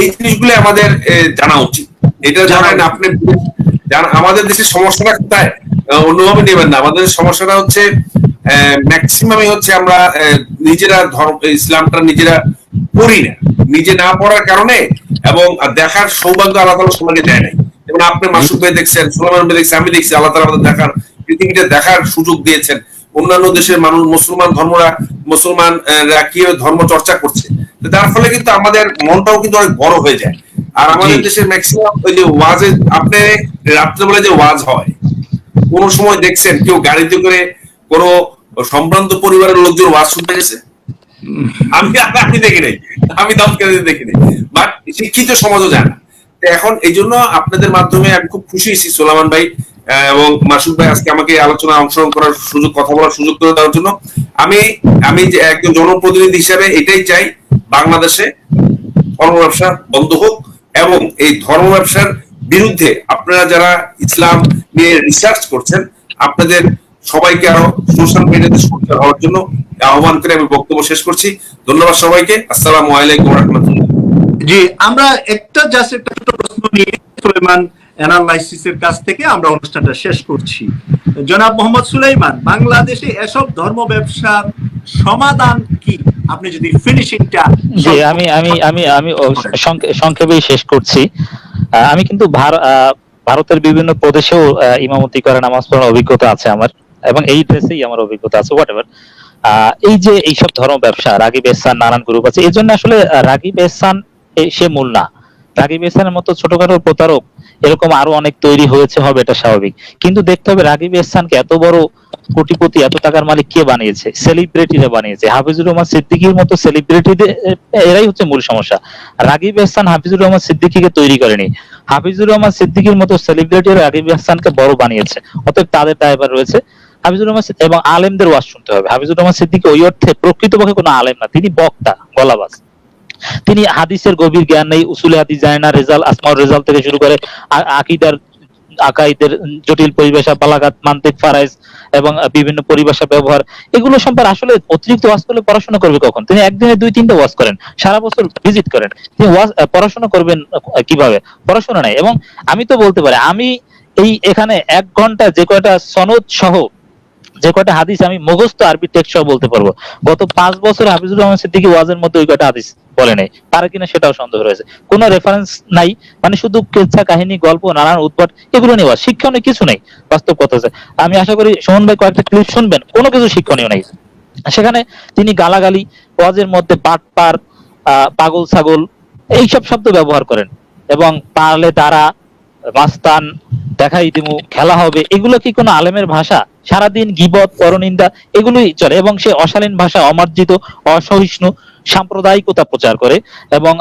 এই জিনিসগুলো আমাদের জানা উচিত। এটা জানেন আপনি, আমাদের দেশের সমস্যাটা কোথায়, অন্যভাবে নেবেন না। আমাদের সমস্যাটা হচ্ছে ম্যাক্সিমামই হচ্ছে আমরা নিজেরা ইসলামটা নিজেরা পড়ি না, নিজে না পড়ার কারণে, এবং দেখার সৌভাগ্য আল্লাহ তাআলা সবাইকে দেয় নাই। যেমন আপনি মাসুদ ভাই দেখছেন, সুলাইমান ভাই দেখছেন, আমি দেখছি, আল্লাহ তাআলা আমাদের দেখার, পৃথিবীটা দেখার সুযোগ দিয়েছেন। অন্যান্য দেশের মানুষ, মুসলমানরা কি ধর্ম চর্চা করছে, তার ফলে কিন্তু আমাদের মনটাও কিন্তু অনেক বড় হয়ে যায়। আর আমাদের দেশের ম্যাক্সিমাম ওই যে ওয়াজে, আপনি রাত্রেবেলা যে ওয়াজ হয়, কোন সময় দেখছেন কেউ গাড়িতে করে কোন সম্ভ্রান্ত পরিবারের লোকজন ওয়াজ শুনতে গেছে? আমি দেখি নাই, আমি দেখি নাই, বাট শিক্ষিত সমাজও জানে না। এখন এই জন্য আপনাদের মাধ্যমে আমি খুব খুশি হয়েছি সোলাইমান ভাই এবং মাসুদ ভাই আজকে আমাকে আলোচনায় অংশগ্রহণ করার সুযোগ, কথা বলার সুযোগ করে দেওয়ার জন্য। আমি যে একজন জনপ্রতিনিধি হিসেবে এটাই চাই, বাংলাদেশে ধর্ম ব্যবসা বন্ধ হোক, এবং এই ধর্ম ব্যবসার বিরুদ্ধে আপনারা যারা ইসলাম নিয়ে রিসার্চ করছেন, আপনাদের সবাইকে আরো সোশ্যাল মিডিয়াতে সোচ্চার হওয়ার জন্য আহ্বান করে আমি বক্তব্য শেষ করছি। ধন্যবাদ সবাইকে। আসসালামু আলাইকুম ওয়া রাহমাতুল্লাহ। জি, আমরা একটা ছোট প্রশ্ন নিয়ে সুলাইমান অ্যানালাইসিসের কাছ থেকে আমরা অনুষ্ঠানটা শেষ করছি। জনাব মোহাম্মদ সুলাইমান, বাংলাদেশে এসব ধর্ম ব্যবসার সমাধান কি, আপনি যদি ফিনিশিংটা। জি, আমি আমি আমি আমি সংক্ষেপেই শেষ করছি। আমি কিন্তু ভারতের বিভিন্ন প্রদেশেও ইমামতি করে নামাজ পড়ার অভিজ্ঞতা আছে আমার, এবং এই ড্রেসেই আমার অভিজ্ঞতা আছে। হোয়াট এভার, এই যে এইসব ধর্ম ব্যবসা, রাগিব এহসান, নানান গ্রুপ আছে, এই জন্য আসলে রাগিব এহসান সে মূল না। রাগিব এহসানের মতো ছোটখাটো প্রতারক এরকম আরো অনেক তৈরি হয়েছে, হবে, এটা স্বাভাবিক। কিন্তু দেখতে হবে রাগিব এহসানকে এত বড় কোটিপতি, এত টাকার মালিক কে বানিয়েছে? সেলিব্রিটিরা বানিয়েছে। হাফিজুর রহমান সিদ্দিকীর মতো সেলিব্রিটিদের এরাই হচ্ছে মূল সমস্যা। রাগিব এহসান হাফিজুর রহমান সিদ্দিকীকে তৈরি করেনি। হাফিজুর রহমান সিদ্দিকীর মতো সেলিব্রিটিরা রাগিব এহসানকে বড় বানিয়েছে। অতএব তাদের দায়ভার রয়েছে। হাফিজুর রহমান এবং আলেমদের ওয়াজ শুনতে হবে। হাফিজুর রহমান সিদ্দিকী ওই অর্থে প্রকৃতপক্ষে কোনো আলেম না, তিনি বক্তা, গলাবাজ। তিনি হাদিসের গভীর জ্ঞান নেই, উসুলে হাদিস জানে না, রেজাল, আসমাউর রেজাল থেকে শুরু করে আকিদার আকাইদের জটিল পরিভাষা, বালাগাত, মান্তিক, ফারাইজ এবং বিভিন্ন পরিভাষা ব্যবহার, এগুলো সম্পর্কে আসলে অতিরিক্ত ওয়াজ করলে পড়াশোনা করবে কখন? তিনি একদিনে 2-3টা ওয়াজ করেন, সারা বছর ভিজিট করেন, তিনি ওয়াজ পড়াশোনা করবেন কিভাবে? পড়াশোনা নাই। এবং আমি তো বলতে পারি, আমি এই এখানে 1 ঘন্টা যে কয়টা সনদ সহ যে কয়টা হাদিস আমি মুখস্থ আরবি টেক্সট সহ বলতে পারবো, গত 5 বছর হাফিজুর রহমান সিদ্দিকী ওয়াজের মধ্যে ওই কয়টা হাদিস বলে নাই, পারে কিনা সেটাও সন্দেহ রয়েছে। কোনো রেফারেন্স নাই, মানে শুধু কিচ্ছা কাহিনী, গল্প, নানান উদ্ভট, এগুলো নিয়ে ওয়াজ, শিক্ষণীয় কিছু নেই। বাস্তব কথা আছে, আমি আশা করি সুমন ভাই কয়েকটা ক্লিপ শুনবেন, কোনো কিছু শিক্ষণীয় নেই সেখানে। তিনি গালাগালি, ওয়াজের মধ্যে বাটপার, পাগল ছাগল, এইসব শব্দ ব্যবহার করেন, এবং পারলে তারা, মাস্তান, দেখাই দিমু, খেলা হবে, এগুলো কি কোনো আলেমের ভাষা? সারাদিন গীবত, পরনিন্দা, এগুলোই চলে। এবং সে অশালীন ভাষা, অমার্জিত, অসহিষ্ণু, সাম্প্রদায়িকতা প্রচার করে, এবং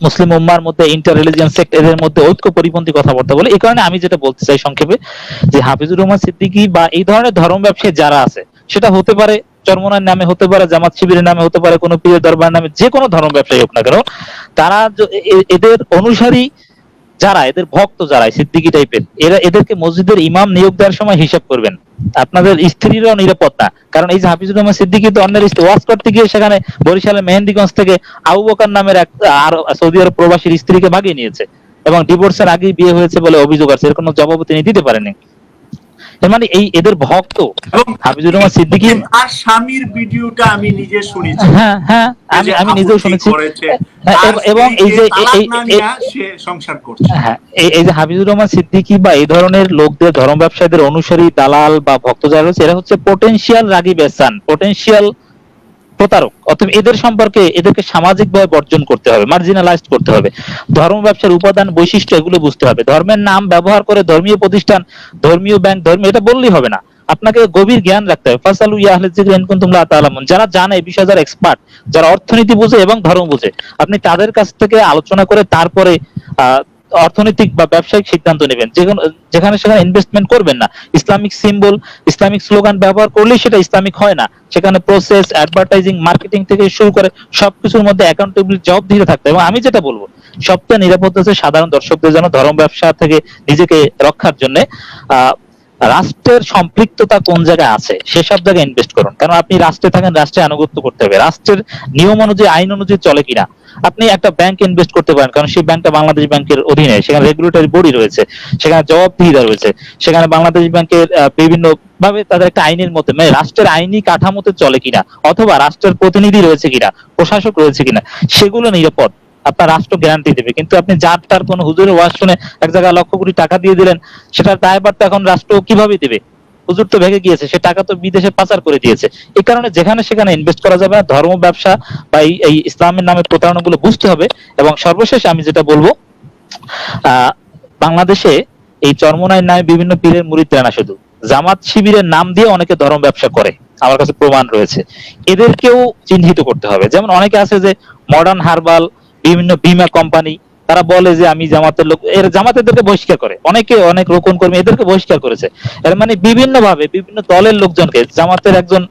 মুসলিম উম্মার মধ্যে ইন্টার রিলিজিয়ান সেক্ট, এদের মধ্যে ঐক্য পরিপন্থী কথাবার্তা বলে। এই কারণে আমি যেটা বলতে চাই সংক্ষেপে, যে হাফিজুর রহমান সিদ্দিকী বা এই ধরনের ধর্ম ব্যবসায়ী যারা আছে, সেটা হতে পারে চরমনার নামে, হতে পারে জামাত শিবিরের নামে, হতে পারে কোনো পীরের দরবার নামে, যে কোনো ধর্ম ব্যবসায়ী হোক না কেন, তারা এদের অনুসারী যারা, এদের ভক্ত যারা সিদ্দিকী টাইপের, এরা এদেরকে মসজিদের ইমাম নিয়োগ দেওয়ার সময় হিসাব করবেন। আপনাদের স্ত্রীরাও নিরাপদ না, কারণ এই যে হাফিজুর রহমান সিদ্দিকী তো অন্যের স্ত্রী ওয়াজ করতে গিয়ে সেখানে বরিশালের মেহেন্দিগঞ্জ থেকে আবু বকর নামের এক আর সৌদি আরব প্রবাসীর স্ত্রীকে ভাগিয়ে নিয়েছে, এবং ডিভোর্সের আগেই বিয়ে হয়েছে বলে অভিযোগ আছে। এর কোনো জবাব তিনি দিতে পারেনি। এর মানে এই এদের ভক্ত হাফিজুর রহমান সিদ্দিকী আর স্বামীর ভিডিওটা আমি নিজে শুনেছি। হ্যাঁ হ্যাঁ, আমি নিজেও শুনেছি। এবং এই যে সে সংসার করছে, হ্যাঁ, এই যে হাফিজুর রহমান সিদ্দিকী বা এই ধরনের লোকদের, ধর্ম ব্যবসায়ীদের অনুসারী, দালাল বা ভক্ত যারা রয়েছে, এরা হচ্ছে পোটেনশিয়াল রাগিব এহসান, পোটেনশিয়াল প্রতারক। অতএব এদের সম্পর্কে, এদেরকে সামাজিকভাবে বর্জন করতে হবে, মার্জিনালাইজড করতে হবে। ধর্ম ব্যবসার উপাদান, বৈশিষ্ট্য, এগুলো বুঝতে হবে। ধর্মের নাম ব্যবহার করে ধর্মীয় প্রতিষ্ঠান, ধর্মীয় ব্যাংক, ধর্মীয়, এটা বললেই হবে না, আপনাকে গভীর জ্ঞান রাখতে হবে। ফাসালু ইয়া আহলে যিকরি ইন কুনতুম লা তা'লামুন, যারা জানে, এই বিষয়ে যারা এক্সপার্ট, যারা অর্থনীতি বুঝে এবং ধর্ম বুঝে, আপনি তাদের কাছ থেকে আলোচনা করে তারপরে অর্থনৈতিক বা ব্যবসায়িক সিদ্ধান্ত নেবেন। যেখানে সেখানে ইনভেস্টমেন্ট করবেন না। ইসলামিক সিম্বল, ইসলামিক স্লোগান ব্যবহার করলেই সেটা ইসলামিক হয় না। সেখানে প্রসেস, অ্যাডভার্টাইজিং, মার্কেটিং থেকে শুরু করে সবকিছুর মধ্যে অ্যাকাউন্টেবিলিটি, জবাবদিহিতা থাকতে হবে। এবং আমি যেটা বলবো, সবচেয়ে নিরাপদ হচ্ছে সাধারণ দর্শকদের জন্য ধর্ম ব্যবসা থেকে নিজেকে রক্ষার জন্য রাষ্ট্রের সম্পৃক্ততা কোন জায়গায় আছে সেসব জায়গায় ইনভেস্ট করুন। কারণ আপনি রাষ্ট্রে থাকেন, রাষ্ট্রের আনুগত্য করতে হবে, রাষ্ট্রের নিয়ম অনুযায়ী, আইন অনুযায়ী চলে কিনা। আপনি একটা ব্যাংক ইনভেস্ট করতে পারেন, কারণ সেই ব্যাংকটা বাংলাদেশ ব্যাংকের অধীনে, সেখানে রেগুলেটরি বডি রয়েছে, সেখানে জবাবদিহিতা রয়েছে, সেখানে বাংলাদেশ ব্যাংকের বিভিন্ন ভাবে তাদের একটা আইনের মধ্যে, মানে রাষ্ট্রের আইনি কাঠামোতে চলে কিনা, অথবা রাষ্ট্রের প্রতিনিধি রয়েছে কিনা, প্রশাসক রয়েছে কিনা, সেগুলো নিরাপদ। আপনার রাষ্ট্র গ্যারান্টি দেবে। কিন্তু আপনি যার তার কোন হুজুরের ওয়াজ শুনে এক জায়গায় লক্ষ কোটি টাকা দিয়ে দিলেন, সেটার দায়ভার তো এখন রাষ্ট্র কিভাবে দেবে? হুজুর তো ভেগে গিয়েছে, সে টাকা তো বিদেশে পাচার করে দিয়েছে। এই কারণে যেখানে সেখানে ইনভেস্ট করা যাবে না। ধর্ম ব্যবসা বা এই ইসলামের নামে প্রতারণাগুলো বুঝতে হবে। এবং সর্বশেষ আমি যেটা বলবো, বাংলাদেশে এই চরমোনাইয়ের নামে বিভিন্ন পীরের মুরিদরা না, শুধু জামাত শিবিরের নাম দিয়ে অনেকে ধর্ম ব্যবসা করে, আমার কাছে প্রমাণ রয়েছে। এদেরকেও চিহ্নিত করতে হবে। যেমন অনেকে আছে যে মডার্ন হার্বাল, বিভিন্ন বীমা কোম্পানি, তারা বলে যে আমি জামাতের লোক, এর জামাতেদেরকে বহিষ্কার করে, অনেকে, অনেক রোকন কর্মী এদেরকে বহিষ্কার করেছে। এর মানে বিভিন্ন ভাবে বিভিন্ন দলের লোকজনকে, জামাতের একজন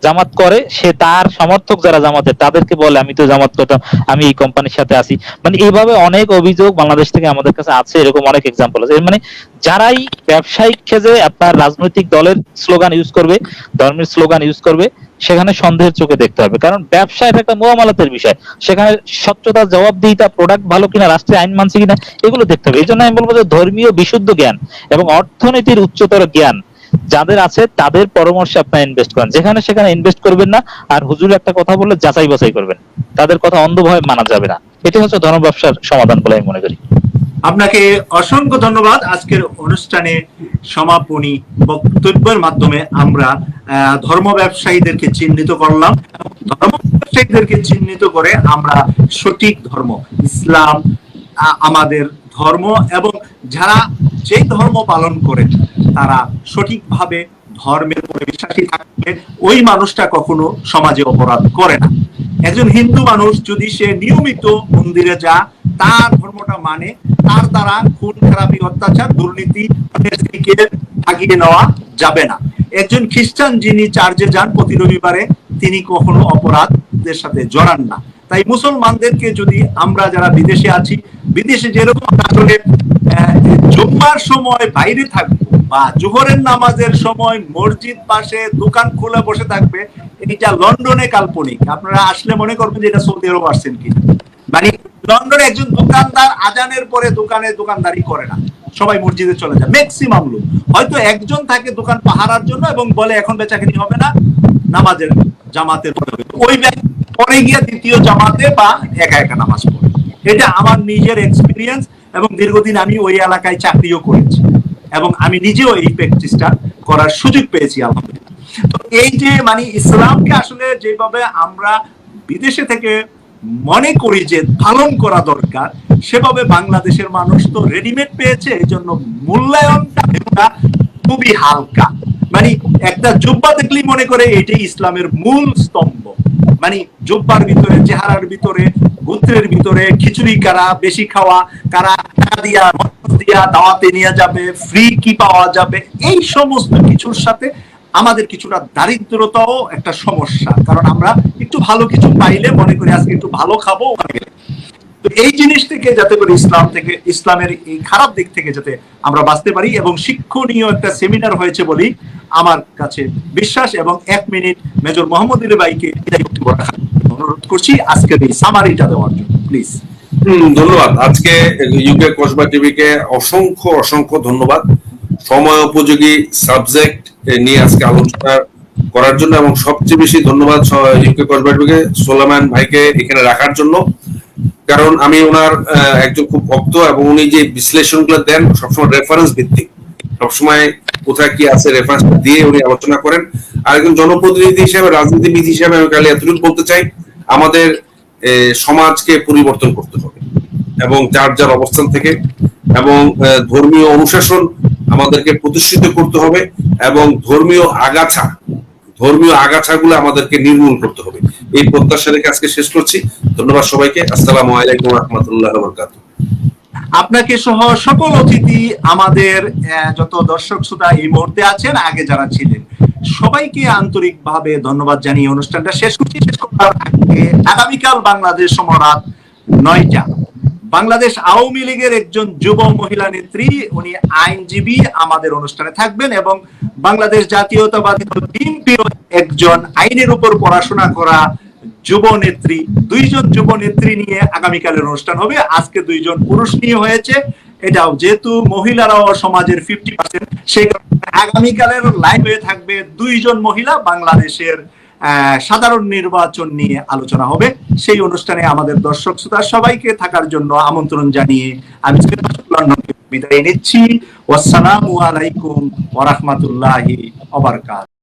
জামাত করে, সে তার সমর্থক যারা জামাতের তাদেরকে বলে আমি তো জামাত করতাম, আমি এই কোম্পানির সাথে আছি। মানে এইভাবে অনেক অভিযোগ বাংলাদেশ থেকে আমাদের কাছে আছে, এরকম অনেক এক্সাম্পল আছে। মানে যারাই ব্যবসায়িক ক্ষেত্রে আপনার রাজনৈতিক দলের স্লোগান ইউজ করবে, ধর্মের স্লোগান ইউজ করবে, সেখানে সন্দেহের চোখে দেখতে হবে। কারণ ব্যবসা এটা একটা মুআমালাতের বিষয়, সেখানে স্বচ্ছতা, জবাবদিহিতা, প্রোডাক্ট ভালো কিনা, রাষ্ট্রের আইন মানছে কিনা, এগুলো দেখতে হবে। এই জন্য আমি বলবো যে ধর্মীয় বিশুদ্ধ জ্ঞান এবং অর্থনীতির উচ্চতর জ্ঞান যাদের আছে তাদের পরামর্শে আপনারা ইনভেস্ট করেন, যেখানে সেখানে ইনভেস্ট করবেন না। আর হুজুর একটা কথা বললে যাচাই বাছাই করবেন, তাদের কথা অন্ধভাবে মানা যাবে না। এটি হচ্ছে ধর্ম ব্যবসার সমাধান বলে আমি মনে করি। আপনাকে অসংখ্য ধন্যবাদ। আজকের অনুষ্ঠানে সমাপনী বক্তব্যের মাধ্যমে আমরা ধর্ম ব্যবসায়ীদেরকে চিহ্নিত করলাম। ধর্ম ব্যবসায়ীদেরকে চিহ্নিত করে আমরা সঠিক ধর্ম ইসলাম আমাদের ধর্ম, এবং যারা যে ধর্ম পালন করে তারা সঠিকভাবে ধর্মের উপরে বিশ্বাসী থাকলে ওই মানুষটা কখনো সমাজে অপরাধ করে না। একজন হিন্দু মানুষ যদি সে নিয়মিত মন্দিরে যা, তার ধর্মটা মানে, তার দ্বারা খুন খারাপি, অত্যাচার, দুর্নীতি আগিয়ে নেওয়া যাবে না। একজন খ্রিস্টান যিনি চার্চে যান প্রতি রবিবারে, তিনি কখনো অপরাধের সাথে জড়ান না। তাই মুসলমানদেরকে যদি আমরা যারা বিদেশে আছি, বিদেশে যেরকম আসলে জুম্মার সময় বাইরে থাকবো বা জোহরের নামাজের সময় মসজিদ পাশে দোকান খুলে বসে থাকবে, এটা লন্ডনে কাল্পনিক। আপনারা আসলে মনে করবেন যে এটা সৌদি আরব আসছেন কি। মানে লন্ডনে একজন দোকানদার আজানের পরে দোকানে দোকানদারি করে না, সবাই মসজিদে চলে যায় ম্যাক্সিমাম লোক। হয়তো একজন থাকে দোকান পাহারার জন্য এবং বলে এখন বেচাকেনি হবে না, নামাজের জামাতের পরে হবে, ওই পরে গিয়ে দ্বিতীয় জামাতে বা একা একা নামাজ পড়ে। এটা আমার নিজের এক্সপিরিয়েন্স, এবং দীর্ঘদিন আমি ওই এলাকায় চাকরিও করেছি এবং আমি নিজেও এই প্র্যাকটিসটা করার সুযোগ পেয়েছি আলহামদুলিল্লাহ। তো এই যে মানে ইসলামকে আসলে যেভাবে আমরা বিদেশে থেকে মনে করি যে পালন করা দরকার, সেভাবে বাংলাদেশের মানুষ তো রেডিমেড পেয়েছে, এই জন্য মূল্যায়নটা খুবই হালকা। মানে একটা জুব্বা দেখলেই মনে করে এটাই ইসলামের মূল স্তম্ভ। মানে জুব্বার ভিতরে, চেহারার ভিতরে, গোত্রের ভিতরে খিচুড়ি কারা বেশি খাওয়া, কারা টাকা দিয়া দাওয়াতে নিয়ে যাবে, ফ্রি কি পাওয়া যাবে, এই সমস্ত কিছুর সাথে আমাদের কিছুটা দারিদ্রতাও একটা সমস্যা। কারণ আমরা একটু ভালো কিছু পাইলে মনে করি আজকে একটু ভালো খাবো ওখানে গেলে। তো এই জিনিস থেকে যাতে করে ইসলাম থেকে, ইসলামের এই খারাপ দিক থেকে যাতে আমরা বাঁচতে পারি, এবং শিক্ষণীয় একটা সেমিনার হয়েছে বলেই আমার কাছে বিশ্বাস। এবং 1 মিনিট মেজর মোহাম্মদ আলী ভাইকে অনুরোধ করছি আজকের এই সামারিটা দেওয়ার জন্য, প্লিজ। ধন্যবাদ। আজকে ইউকে কসবা টিভিকে অসংখ্য অসংখ্য ধন্যবাদ সময় উপযোগী সাবজেক্ট নিয়ে আজকে আলোচনা করার জন্য, এবং সবচেয়ে বেশি ধন্যবাদ ইউকে কসবা টিভিকে সোলাইমান ভাইকে এখানে রাখার জন্য। কারণ আমি ওনার একজন খুব ভক্ত, এবং উনি যে বিশ্লেষণগুলো দেন সবসময় রেফারেন্স ভিত্তিক, সবসময় কোথায় কি আছে রেফারেন্স দিয়ে উনি আলোচনা করেন। আর একজন জনপ্রতিনিধি হিসেবে, রাজনীতিবিদ হিসেবে আমি খালি এতটুকু বলতে চাই, আমাদের সমাজকে পরিবর্তন করতে হবে, এবং যার যার অবস্থান থেকে, এবং ধর্মীয় অনুশাসন আমাদেরকে প্রতিষ্ঠিত করতে হবে, এবং ধর্মীয় আগাছাগুলো আমাদেরকে নির্মূল করতে হবে। এই প্রত্যাশা রেখে আজকে শেষ করছি। ধন্যবাদ সবাইকে। আসসালামু আলাইকুম ওয়া রাহমাতুল্লাহি ওয়া বারাকাতুহু। আপনাকে সহ সকল অতিথি, আমাদের যত দর্শক শ্রোতা এই মুহূর্তে আছেন, আগে যারা ছিলেন, সবাইকে আন্তরিকভাবে ধন্যবাদ জানিয়ে অনুষ্ঠানটা শেষ করছি। শেষ করার আগে আগামীকাল বাংলাদেশ সময় রাত 9টা বাংলাদেশ আওয়ামী লীগের একজন যুব মহিলা নেত্রী, উনি আইনজীবী, আমাদের অনুষ্ঠানে থাকবেন, এবং বাংলাদেশ জাতীয়তাবাদী বিএনপির একজন আইনের উপর পড়াশোনা করা যুব নেত্রী, 2 জন যুব নেত্রী নিয়ে আগামীকালের অনুষ্ঠান হবে। আজকে 2 জন পুরুষ নিয়ে হয়েছে, এটাও যেহেতু মহিলারাও সমাজের 50%, সেই কারণে আগামীকালের লাইভ হয়ে থাকবে 2 জন মহিলা, বাংলাদেশের সাধারণ নির্বাচন নিয়ে আলোচনা হবে। সেই অনুষ্ঠানে আমাদের দর্শক শ্রোতা সবাইকে থাকার জন্য আমন্ত্রণ জানিয়ে আমি বিদায় নিচ্ছি। আসসালামু আলাইকুম ওয়া রাহমাতুল্লাহি ওয়া বারাকাতুহু।